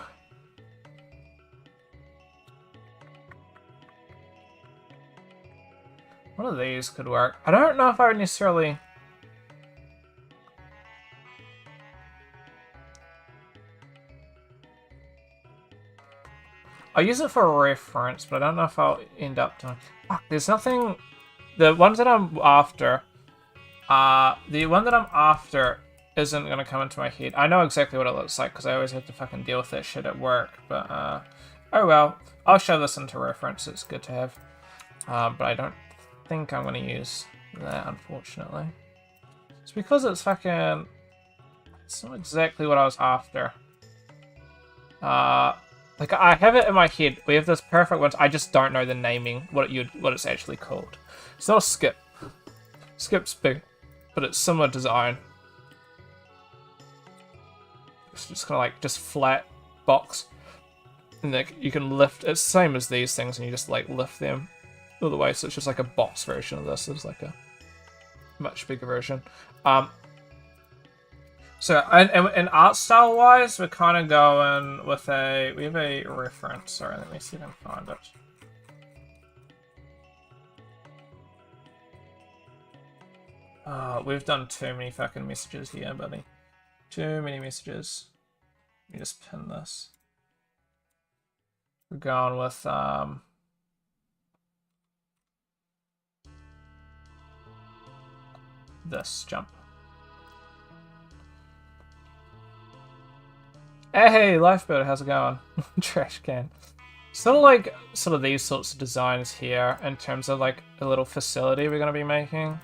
one of these could work. I don't know if I would necessarily. I'll use it for a reference, but I don't know if I'll end up doing. Fuck, there's nothing. The ones that I'm after, the one that I'm after isn't gonna come into my head. I know exactly what it looks like because I always have to fucking deal with that shit at work. But oh well, I'll show this into reference. It's good to have, but I don't think I'm gonna use that, unfortunately. It's because it's fucking. It's not exactly what I was after. Like I have it in my head. We have this perfect one. I just don't know the naming, what it's actually called. It's not a skip. Skip's big, but it's similar design. It's just kind of like just flat box, and like you can lift. It's the same as these things, and you just like lift them all the way. So it's just like a box version of this. It's like a much bigger version. So, and art style wise, we're kind of going with we have a reference. Sorry, let me see if I can find it. We've done too many fucking messages here, buddy. Too many messages. Let me just pin this. We're going with, this jump. Hey, Lifeboat, how's it going? Trash can. Sort of these sorts of designs here in terms of like a little facility we're gonna be making.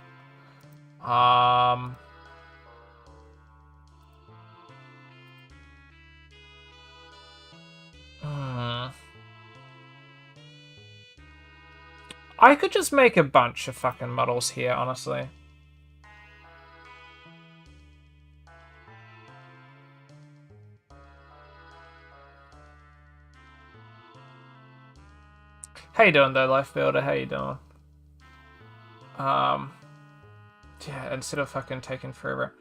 I could just make a bunch of fucking models here, honestly. How you doing though, Life Builder? How you doing? Yeah, instead of fucking taking forever.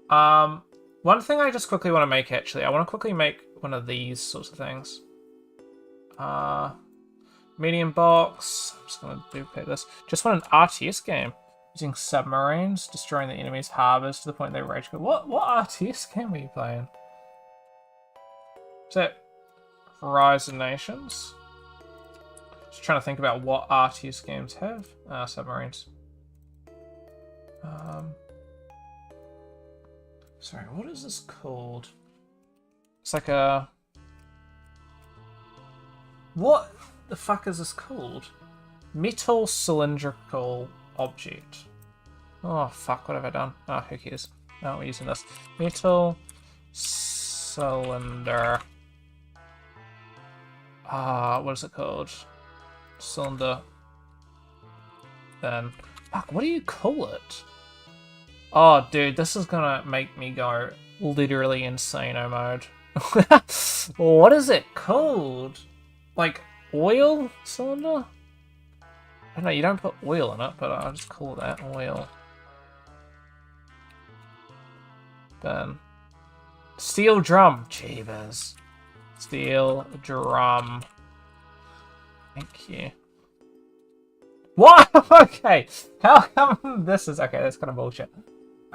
One thing I just quickly want to make, actually, I want to quickly make one of these sorts of things. Medium box. I'm just gonna duplicate this. Just want an RTS game using submarines, destroying the enemy's harbors to the point they rage quit. What RTS game are you playing? Is that Horizon Nations? Just trying to think about what RTS games have submarines. Sorry, what is this called? It's like a. What the fuck is this called? Metal cylindrical object. Oh fuck, what have I done? Oh, who cares? No, we're using this. Metal cylinder. What is it called? Cylinder. Then. Fuck, what do you call it? Oh, dude, this is gonna make me go literally insano mode. What is it called? Like, oil cylinder? I don't know, you don't put oil in it, but I'll just call that oil. Then. Steel drum. Jeebus. Steel drum. Thank you. What? Okay. How come this is... Okay, that's kind of bullshit.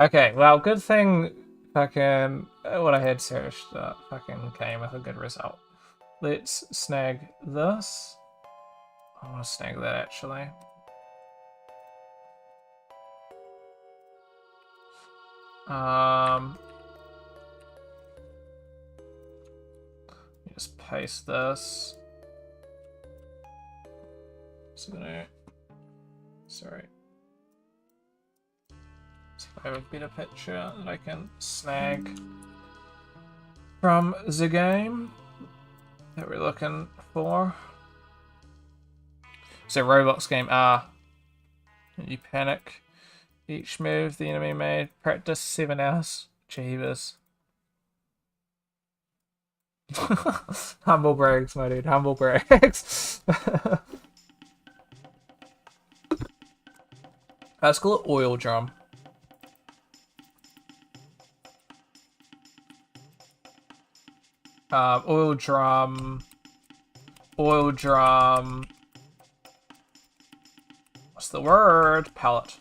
Okay, well, good thing fucking what I had searched fucking came with a good result. Let's snag this. I want to snag that, actually. Just paste this. So gonna... Sorry. So I have a better picture that I can snag from the game that we're looking for. So Roblox game you panic. Each move the enemy made. Practice 7 hours. Jeebus. Humble brags, my dude. Humble brags. Let's call it oil drum. Oil drum. Oil drum. What's the word? Palette.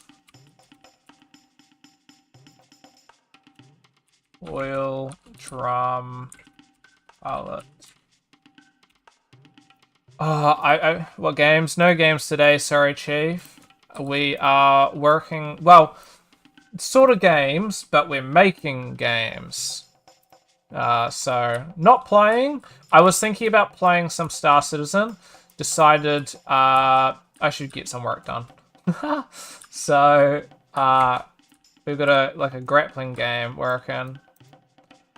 Oil drum palette. Oh, what games? No games today, sorry, Chief. We are working, well, sort of games, but we're making games. So, not playing. I was thinking about playing some Star Citizen. Decided, I should get some work done. So, we've got a grappling game working,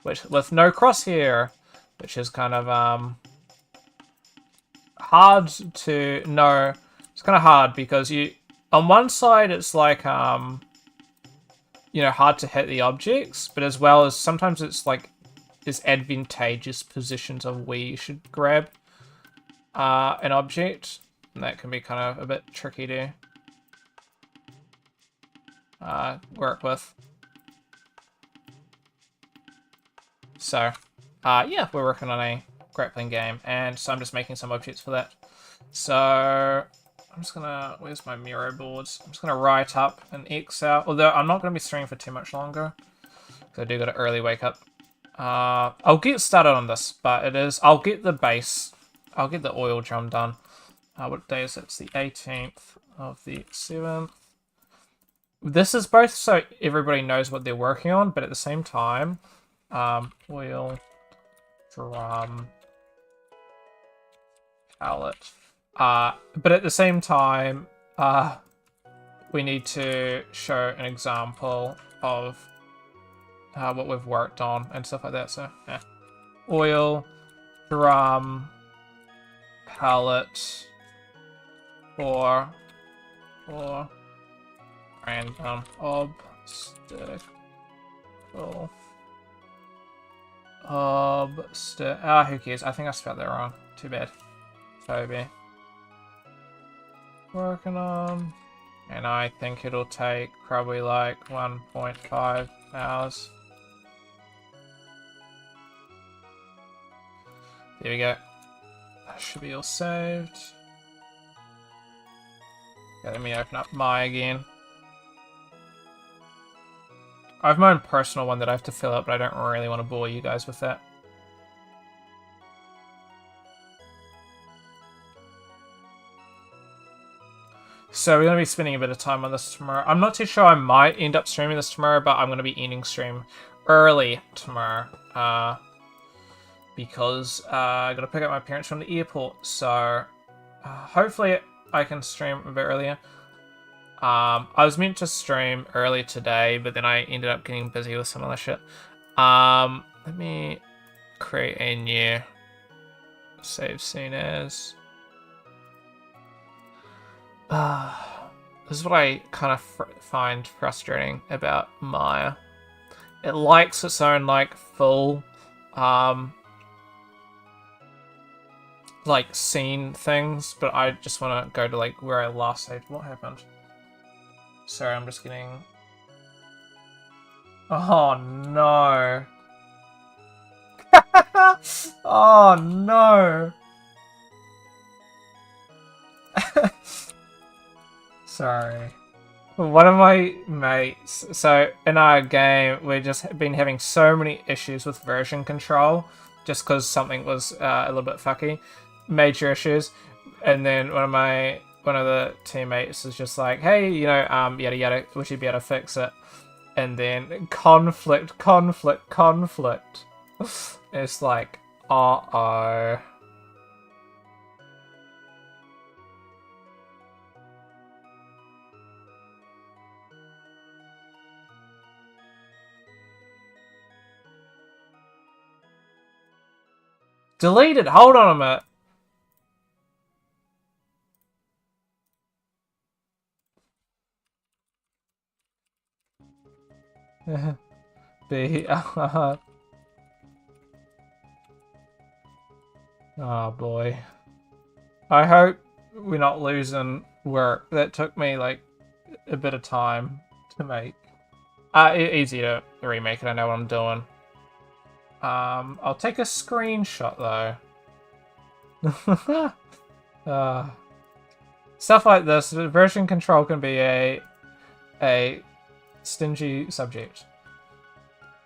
which with no crosshair, which is kind of hard to know. It's kind of hard because you on one side it's like you know, hard to hit the objects, but as well as sometimes it's like there's advantageous positions of where you should grab an object, and that can be kind of a bit tricky to work with. So, yeah, we're working on a grappling game, and so I'm just making some objects for that. So, I'm just gonna, where's my Miro boards? I'm just gonna write up an Excel, although I'm not gonna be streaming for too much longer, because I do got an early wake up. I'll get started on this, but I'll get the base, I'll get the oil drum done. What day is it? It's the 18th of the 7th. This is both so everybody knows what they're working on, but at the same time, oil drum palette. But at the same time, we need to show an example of what we've worked on and stuff like that. So, yeah. Oil drum palette for random obstacle. Who cares? I think I spelled that wrong. Too bad. Toby. Working on. And I think it'll take probably like 1.5 hours. There we go. That should be all saved. Okay, let me open up my again. I have my own personal one that I have to fill up, but I don't really want to bore you guys with that. So we're going to be spending a bit of time on this tomorrow. I'm not too sure, I might end up streaming this tomorrow, but I'm going to be ending stream early tomorrow. Because I got to pick up my parents from the airport. So hopefully I can stream a bit earlier. I was meant to stream early today, but then I ended up getting busy with some other shit. Let me create a new save scene as. This is what I kind of find frustrating about Maya. It likes its own like full like scene things, but I just want to go to like where I last saved. What happened? Sorry, I'm just getting... Oh no. Oh no. Sorry. One of my mates, so in our game, we've just been having so many issues with version control, just because something was a little bit fucky, major issues, and then one of the teammates is just like, hey, you know, yada yada, we should be able to fix it, and then conflict. It's like, uh-oh. Deleted. Hold on a minute. B. Oh boy. I hope we're not losing work. That took me like a bit of time to make. Easy to remake it. I know what I'm doing. I'll take a screenshot though. Stuff like this, version control can be a stingy subject.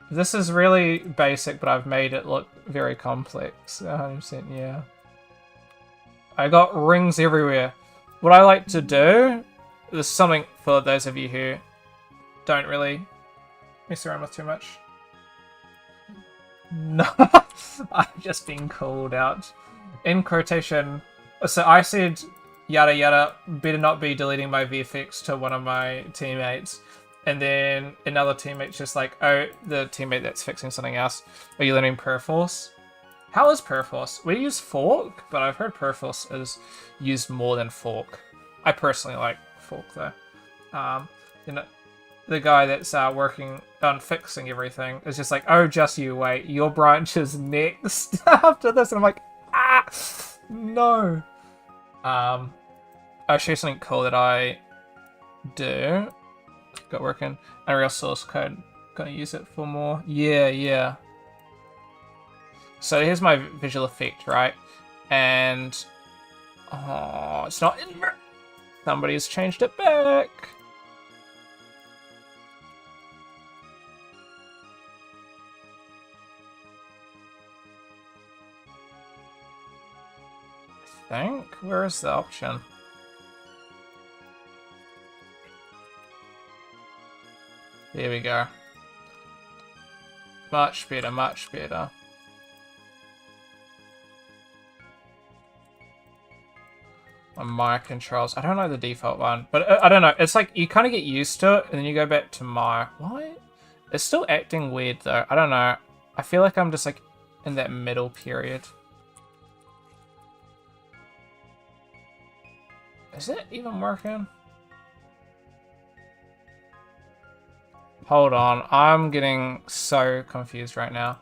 This is really basic, but I've made it look very complex. 100%, yeah. I got rings everywhere. What I like to do, this is something for those of you who don't really mess around with too much. No, I'm just being called out. In quotation, so I said yada yada, better not be deleting my VFX to one of my teammates. And then another teammate's just like, oh, the teammate that's fixing something else. Are you learning Perforce? How is Perforce? We use Fork, but I've heard Perforce is used more than Fork. I personally like Fork though. You know, the guy that's working on fixing everything is just like, oh, just you wait, your branch is next after this. And I'm like, no. I'll show you something cool that I do. Got working. Unreal source code. Gonna use it for more. Yeah. So here's my visual effect, right? And oh, it's not in. Somebody's changed it back. I think. Where is the option? There we go. Much better, much better. On my controls. I don't know the default one, but I don't know. It's like you kind of get used to it, and then you go back to my... What? It's still acting weird, though. I don't know. I feel like I'm just like in that middle period. Is it even working? Hold on, I'm getting so confused right now.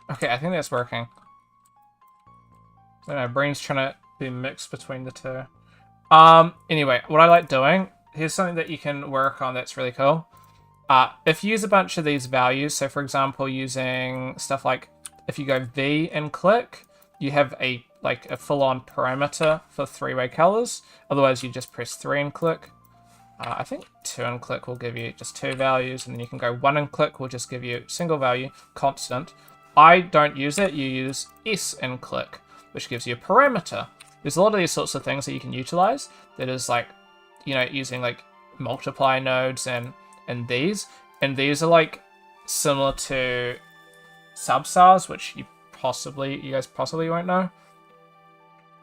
Okay, I think that's working. My brain's trying to be mixed between the two. Anyway, what I like doing, here's something that you can work on that's really cool. If you use a bunch of these values, so for example, using stuff like, if you go V and click, you have a full-on parameter for three-way colors. Otherwise, you just press 3 and click. I think 2 and click will give you just 2 values, and then you can go 1 and click will just give you single value, constant. I don't use it. You use S and click, which gives you a parameter. There's a lot of these sorts of things that you can utilize. That is like, you know, using like multiply nodes and these are like similar to substars, which you guys possibly won't know.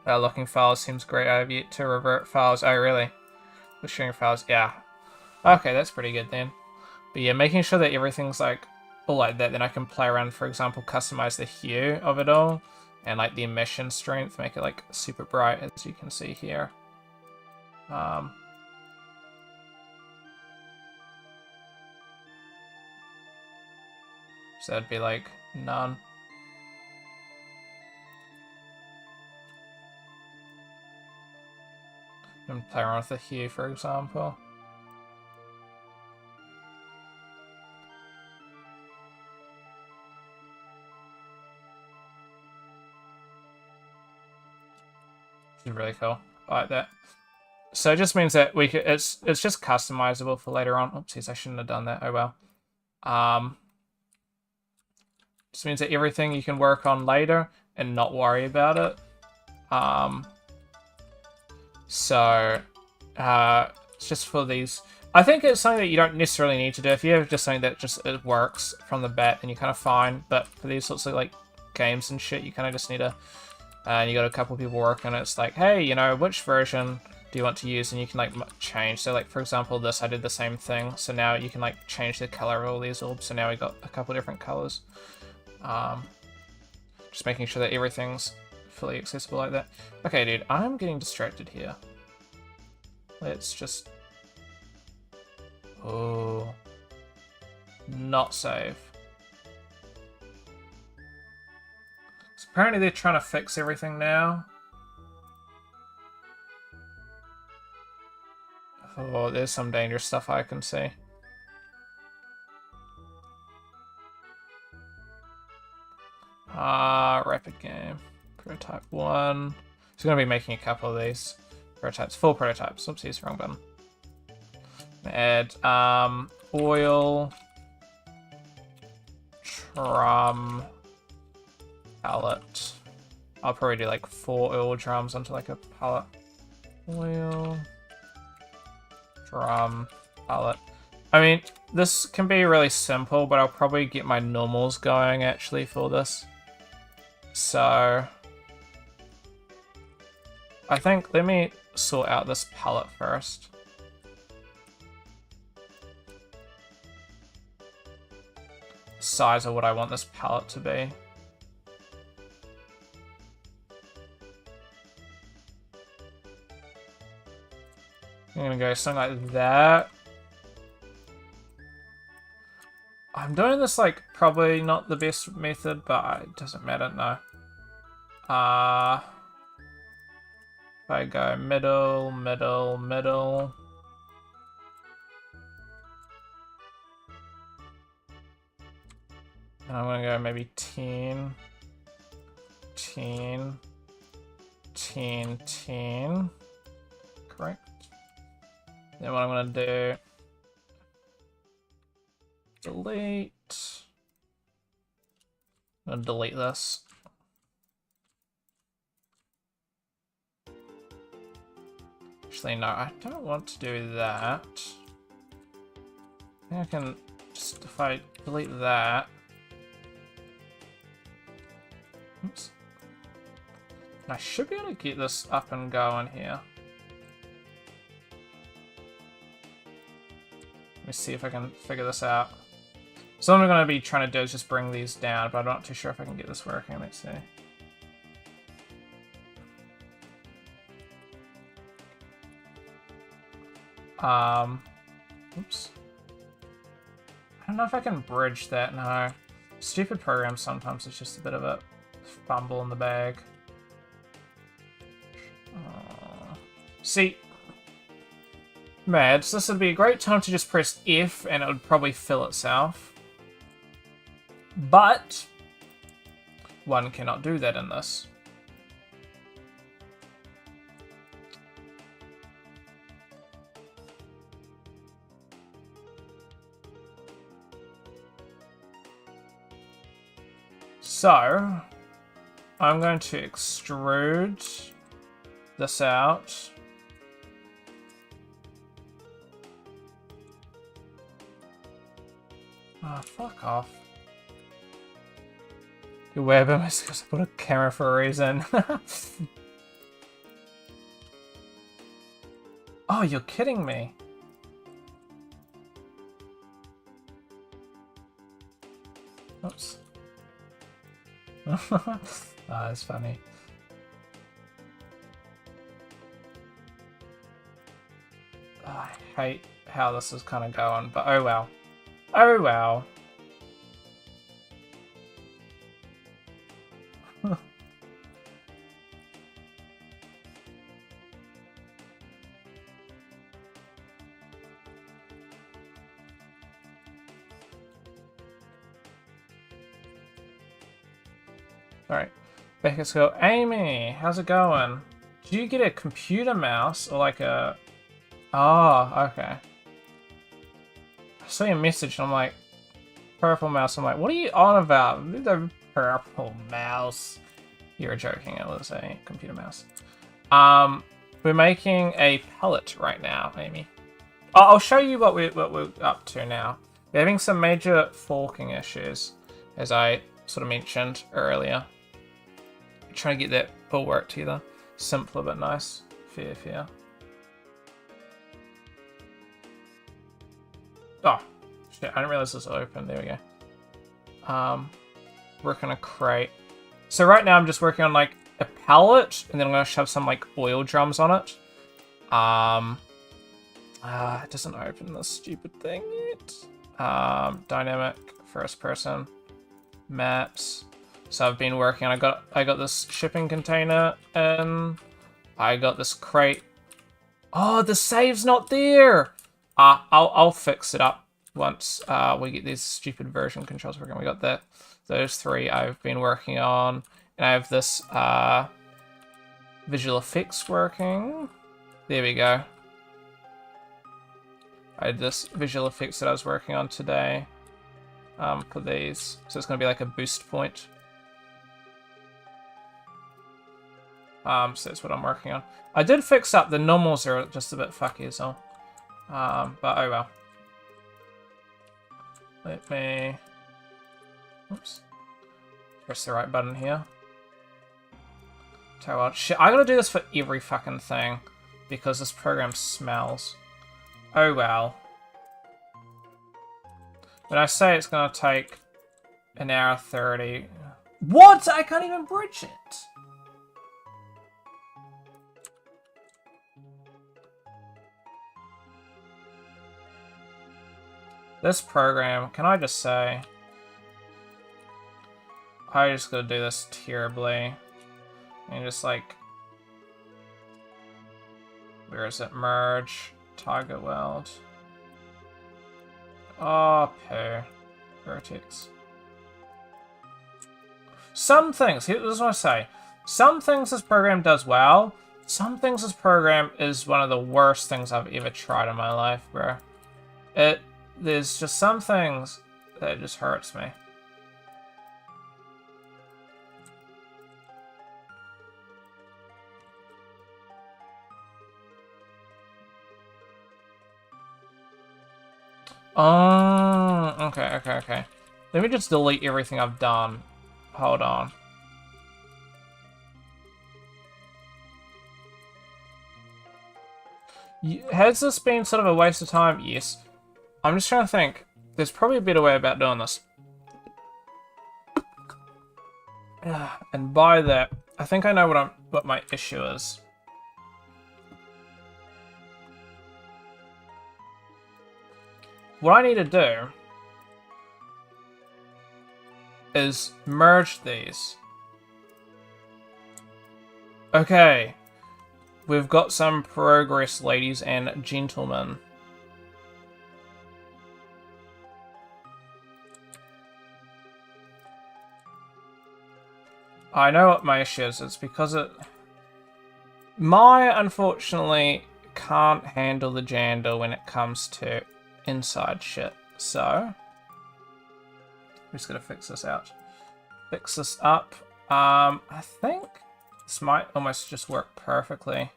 Locking files seems great. I have yet to revert files. Oh, really? With sharing files, yeah. Okay, that's pretty good then. But yeah, making sure that everything's like all like that, then I can play around, for example, customize the hue of it all, and like the emission strength, make it like super bright, as you can see here. So that'd be like none. And play around with the hue, for example. Which is really cool. I like that. So it just means that we could, it's just customizable for later on. Oopsies, I shouldn't have done that. Oh well. Just means that everything you can work on later and not worry about it. It's just for these. I think it's something that you don't necessarily need to do. If you have just something that just it works from the bat, then you're kind of fine. But for these sorts of like games and shit, you kind of just need to. You got a couple of people working. It's like, hey, you know, which version do you want to use? And you can like change. So like for example, this I did the same thing. So now you can like change the color of all these orbs. So now we got a couple different colors. Just making sure that everything's fully accessible like that. Okay, dude, I'm getting distracted here. Let's just... Oh. Not save. So apparently they're trying to fix everything now. Oh, there's some dangerous stuff I can see. Rapid game. Prototype 1. So going to be making a couple of these prototypes. 4 prototypes. Oopsies, wrong button. Add oil, drum, pallet. I'll probably do like 4 oil drums onto like a pallet. Oil, drum, pallet. I mean, this can be really simple, but I'll probably get my normals going actually for this. So I think let me sort out this palette first. Size of what I want this palette to be. I'm gonna go something like that. I'm doing this like probably not the best method, but it doesn't matter, no. If I go middle, middle, middle. And I'm gonna go maybe 10, 10, 10, 10. Correct. Then what I'm gonna do, delete. I'm gonna delete this. Actually, no, I don't want to do that. I think I can just, if I delete that. Oops. And I should be able to get this up and going here. Let me see if I can figure this out. So what I'm going to be trying to do is just bring these down, but I'm not too sure if I can get this working. Let's see. Oops. I don't know if I can bridge that, no. Stupid programs sometimes it's just a bit of a fumble in the bag. See, Mads, this would be a great time to just press F and it would probably fill itself. But one cannot do that in this. So, I'm going to extrude this out. Oh, fuck off. You web am I supposed to put a camera for a reason? Oh, you're kidding me. Oops. Oh, that's funny. Oh, I hate how this is kind of going, but oh well. Oh well. Alright, back at school. Amy, how's it going? Do you get a computer mouse or like a... Oh, okay. I saw your message and I'm like, purple mouse. I'm like, what are you on about? The purple mouse. You're joking, it was a computer mouse. We're making a pellet right now, Amy. Oh, I'll show you what we're up to now. We're having some major forking issues, as I sort of mentioned earlier. Trying to get that all work together. Simpler but nice. Fair. Oh, shit, I didn't realize this was open. There we go. Working a crate. So right now I'm just working on like a pallet, and then I'm gonna shove some like oil drums on it. It doesn't open this stupid thing yet. Dynamic, first person, maps. So I've been working on, I got this shipping container in. I got this crate. Oh, the save's not there! I'll fix it up once we get these stupid version controls working. We got those three I've been working on. And I have this visual effects working. There we go. I had this visual effects that I was working on today for these. So it's going to be like a boost point. So that's what I'm working on. I did fix up the normals are just a bit fucky as well. But oh well. Let me... Oops. Press the right button here. Tell you what, shit, I gotta do this for every fucking thing. Because this program smells. Oh well. When I say it's gonna take an hour 30... What?! I can't even bridge it! This program, can I just say... I just gotta do this terribly. And just like... Where is it? Merge. Target weld. Oh, poo. Vertex. Some things, here's what I say. Some things this program does well. Some things this program is one of the worst things I've ever tried in my life, bro. There's just some things that just hurts me. Oh, okay. Let me just delete everything I've done. Hold on. Has this been sort of a waste of time? Yes. I'm just trying to think. There's probably a better way about doing this. And by that, I think I know what my issue is. What I need to do is merge these. Okay. We've got some progress, ladies and gentlemen. I know what my issue is. It's because Maya, unfortunately, can't handle the Jandal when it comes to inside shit. So, I'm just gonna fix this out. Fix this up. I think this might almost just work perfectly.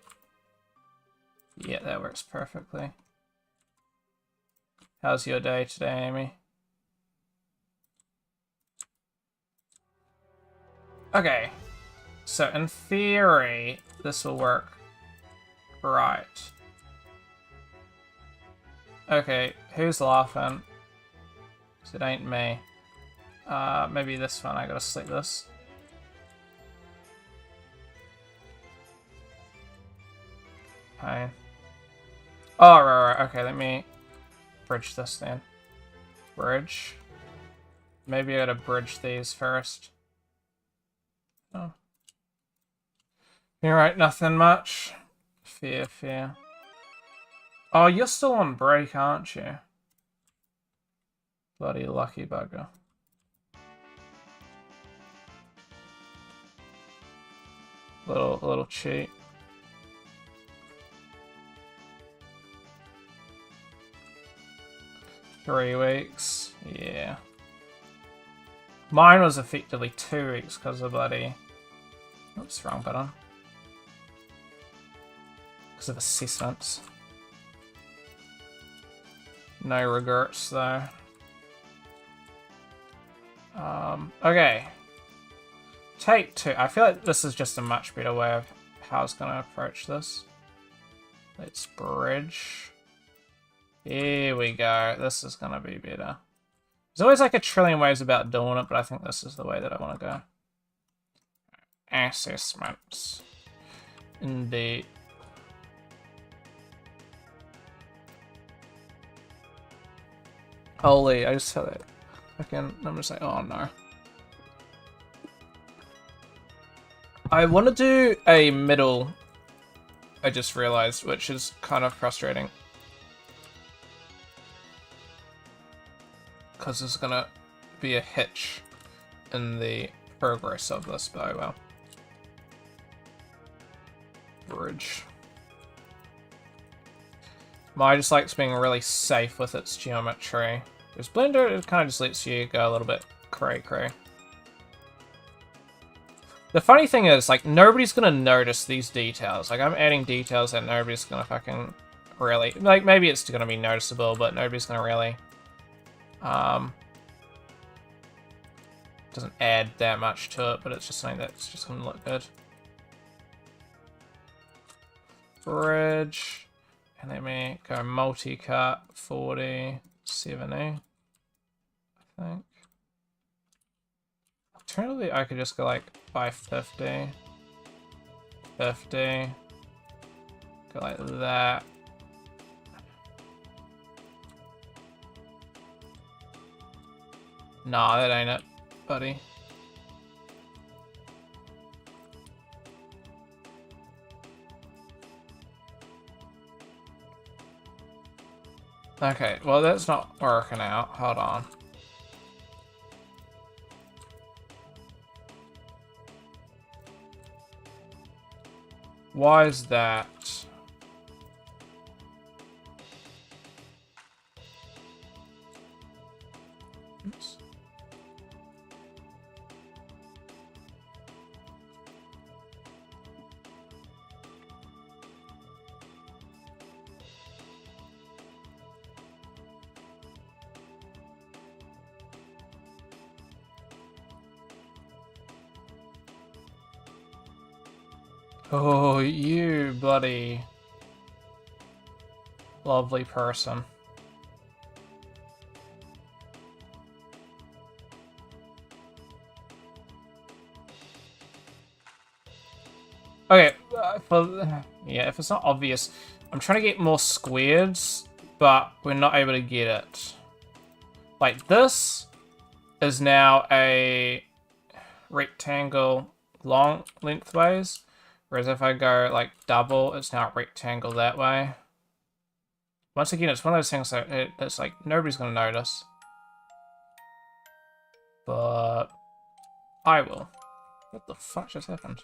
Yeah, that works perfectly. How's your day today, Amy? Okay, so in theory, this will work right. Okay, who's laughing? 'Cause it ain't me. Maybe this one, I gotta select this. Okay. Oh, right, okay, let me bridge this then. Bridge. Maybe I gotta bridge these first. Oh. Alright, nothing much. Fair. Oh, you're still on break, aren't you? Bloody lucky bugger. Little cheat. 3 weeks. Yeah. Mine was effectively 2 weeks because of bloody... Oops, wrong button. Because of assessments. No regrets though. Okay. Take 2. I feel like this is just a much better way of how I was going to approach this. Let's bridge. Here we go. This is going to be better. There's always like a trillion ways about doing it, but I think this is the way that I want to go. Assessments. Indeed. Holy, I just said it. I'm just like, oh no. I want to do a middle, I just realized, which is kind of frustrating. Because there's gonna be a hitch in the progress of this, but oh well. Bridge. Mine just likes being really safe with its geometry. Because Blender, it kind of just lets you go a little bit cray-cray. The funny thing is, like, nobody's gonna notice these details. Like, I'm adding details that nobody's gonna fucking really... Like, maybe it's gonna be noticeable, but nobody's gonna really... Doesn't add that much to it, but it's just something that's just gonna look good. Bridge. And let me go multi-cut 40, 70, I think. Alternatively, I could just go like by 50, 50, go like that. Nah, that ain't it, buddy. Okay, well that's not working out. Hold on. Why is that? Oops. Oh, you bloody lovely person. Okay, yeah, if it's not obvious, I'm trying to get more squares, but we're not able to get it. Like, this is now a rectangle long lengthways. Whereas if I go like double, it's now a rectangle that way. Once again, it's one of those things that it's like nobody's gonna notice. But I will. What the fuck just happened?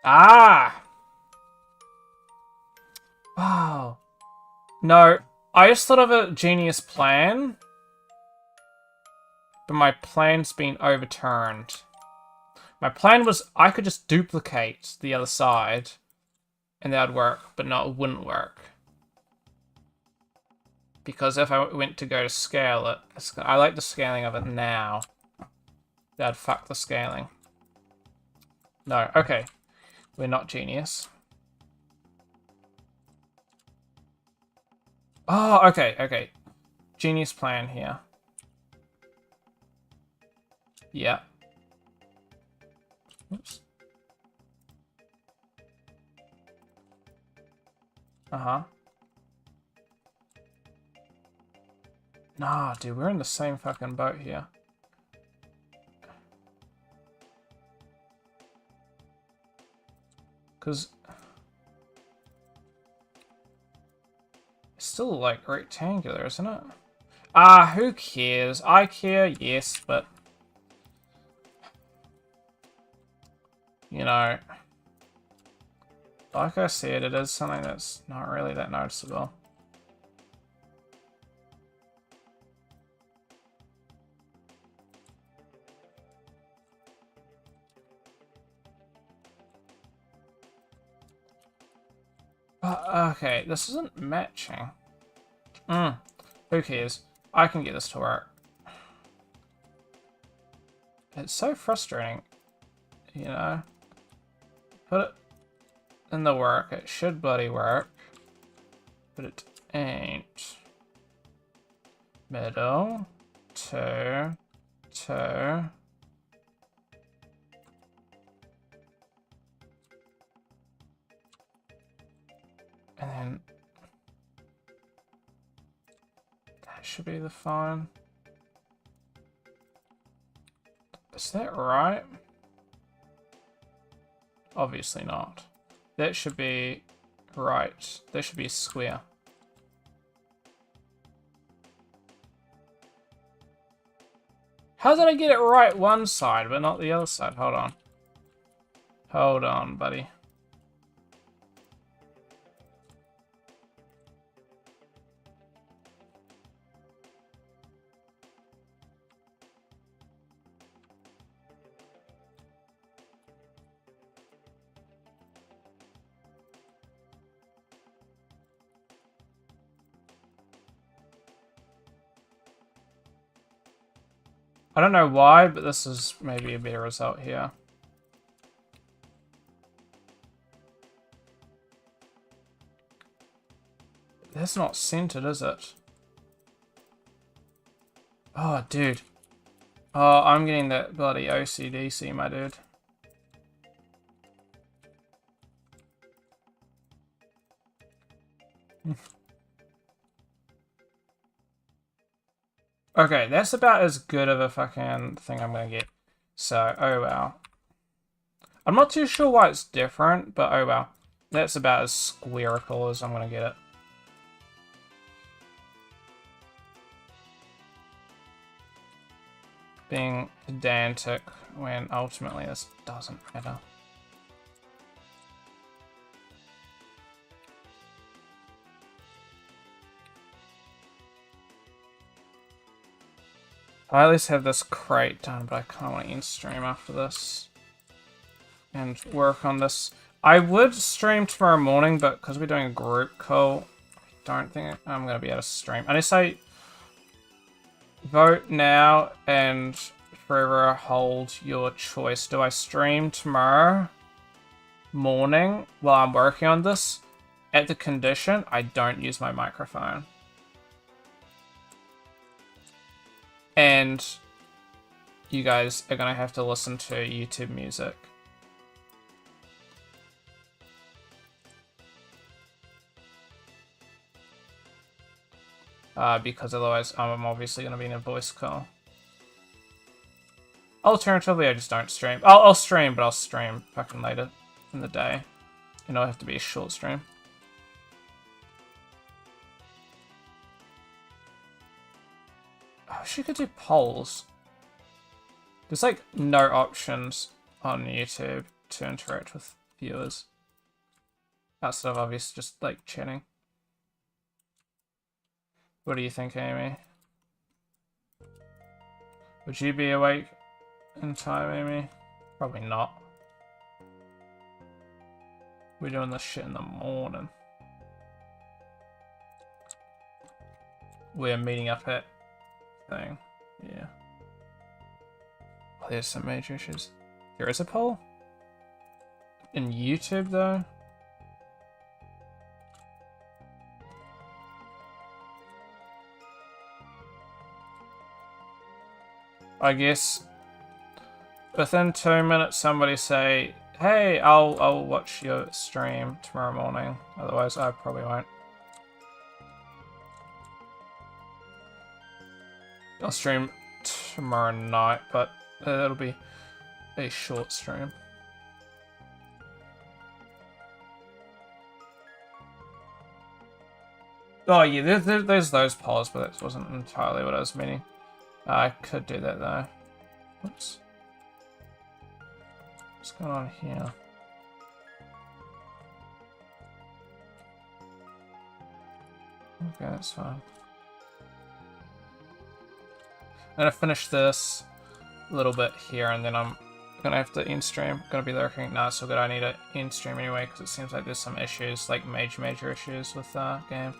Ah! Wow. No, I just thought of a genius plan, but my plan's been overturned. My plan was I could just duplicate the other side, and that would work, but no, it wouldn't work. Because if I went to go to scale it, I like the scaling of it now. That'd fuck the scaling. No, okay. We're not genius. Oh, okay, okay. Genius plan here. Yeah. Oops. Uh-huh. Nah, dude, we're in the same fucking boat here. Because... it's still, like, rectangular, isn't it? Ah, who cares? I care, yes, but... you know, like I said, it is something that's not really that noticeable. Okay, this isn't matching. Who cares? I can get this to work. It's so frustrating, you know? Put it in the work. It should bloody work. But it ain't. Middle. 2. 2. And then that should be the phone. Is that right? Obviously not. That should be right. That should be square. How did I get it right one side but not the other side? Hold on. Hold on, buddy. I don't know why, but this is maybe a better result here. That's not centered, is it? Oh, dude. Oh, I'm getting that bloody OCDC, my dude. Okay, that's about as good of a fucking thing I'm gonna get. So, oh well. I'm not too sure why it's different, but oh well. That's about as squarical as I'm gonna get it. Being pedantic when ultimately this doesn't matter. I at least have this crate done, but I kind of want to end stream after this and work on this. I would stream tomorrow morning, but because we're doing a group call, I don't think I'm going to be able to stream. Unless I vote now and forever hold your choice. Do I stream tomorrow morning while I'm working on this? At the condition, I don't use my microphone. And you guys are going to have to listen to YouTube music. Because otherwise I'm obviously going to be in a voice call. Alternatively, I just don't stream. I'll stream, but I'll stream fucking later in the day. And it'll have to be a short stream. I wish you could do polls. There's like no options on YouTube to interact with viewers. Outside of obviously just like chatting. What do you think, Amy? Would you be awake in time, Amy? Probably not. We're doing this shit in the morning. We're meeting up at thing. Yeah. Oh, there's some major issues. There is a poll? In YouTube, though? I guess within 2 minutes somebody say, hey, I'll watch your stream tomorrow morning. Otherwise I probably won't. I'll stream tomorrow night, but it'll be a short stream. Oh yeah, there's those polls, but that wasn't entirely what I was meaning. I could do that though. Whoops. What's going on here? Okay, that's fine. I'm gonna finish this a little bit here, and then I'm gonna have to end stream. Gonna be lurking. Nah, it's so good. I need to end stream anyway because it seems like there's some issues, like major issues with that game,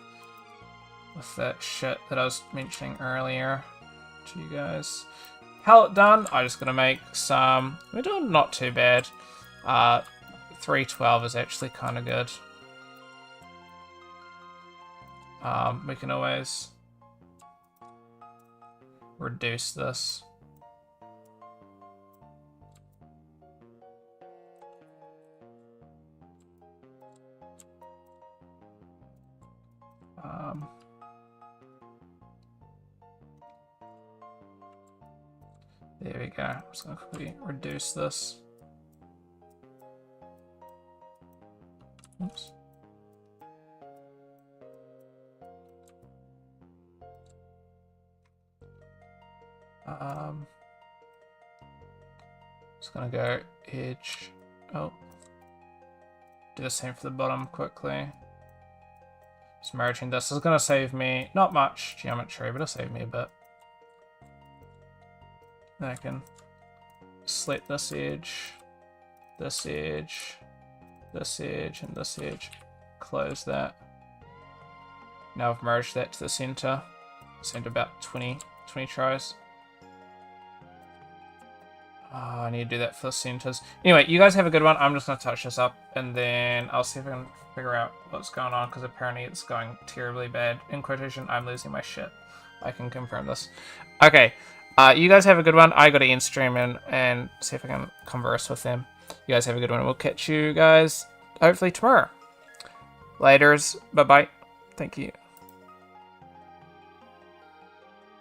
with that shit that I was mentioning earlier to you guys. Pallet done. I'm just gonna make some. We're doing not too bad. 312 is actually kind of good. We can always reduce this. There we go. I'm just going to quickly reduce this. Oops. Just gonna go edge. Oh, do the same for the bottom quickly. Just merging this is gonna save me not much geometry, but it'll save me a bit. Then I can select this edge, this edge, this edge, and this edge. Close that. Now I've merged that to the center. Send about 20 tries. Oh, I need to do that for the centers. Anyway, you guys have a good one. I'm just going to touch this up, and then I'll see if I can figure out what's going on, because apparently it's going terribly bad. In quotation, I'm losing my shit. I can confirm this. Okay, you guys have a good one. I got to end stream and see if I can converse with them. You guys have a good one. We'll catch you guys hopefully tomorrow. Laters. Bye-bye. Thank you.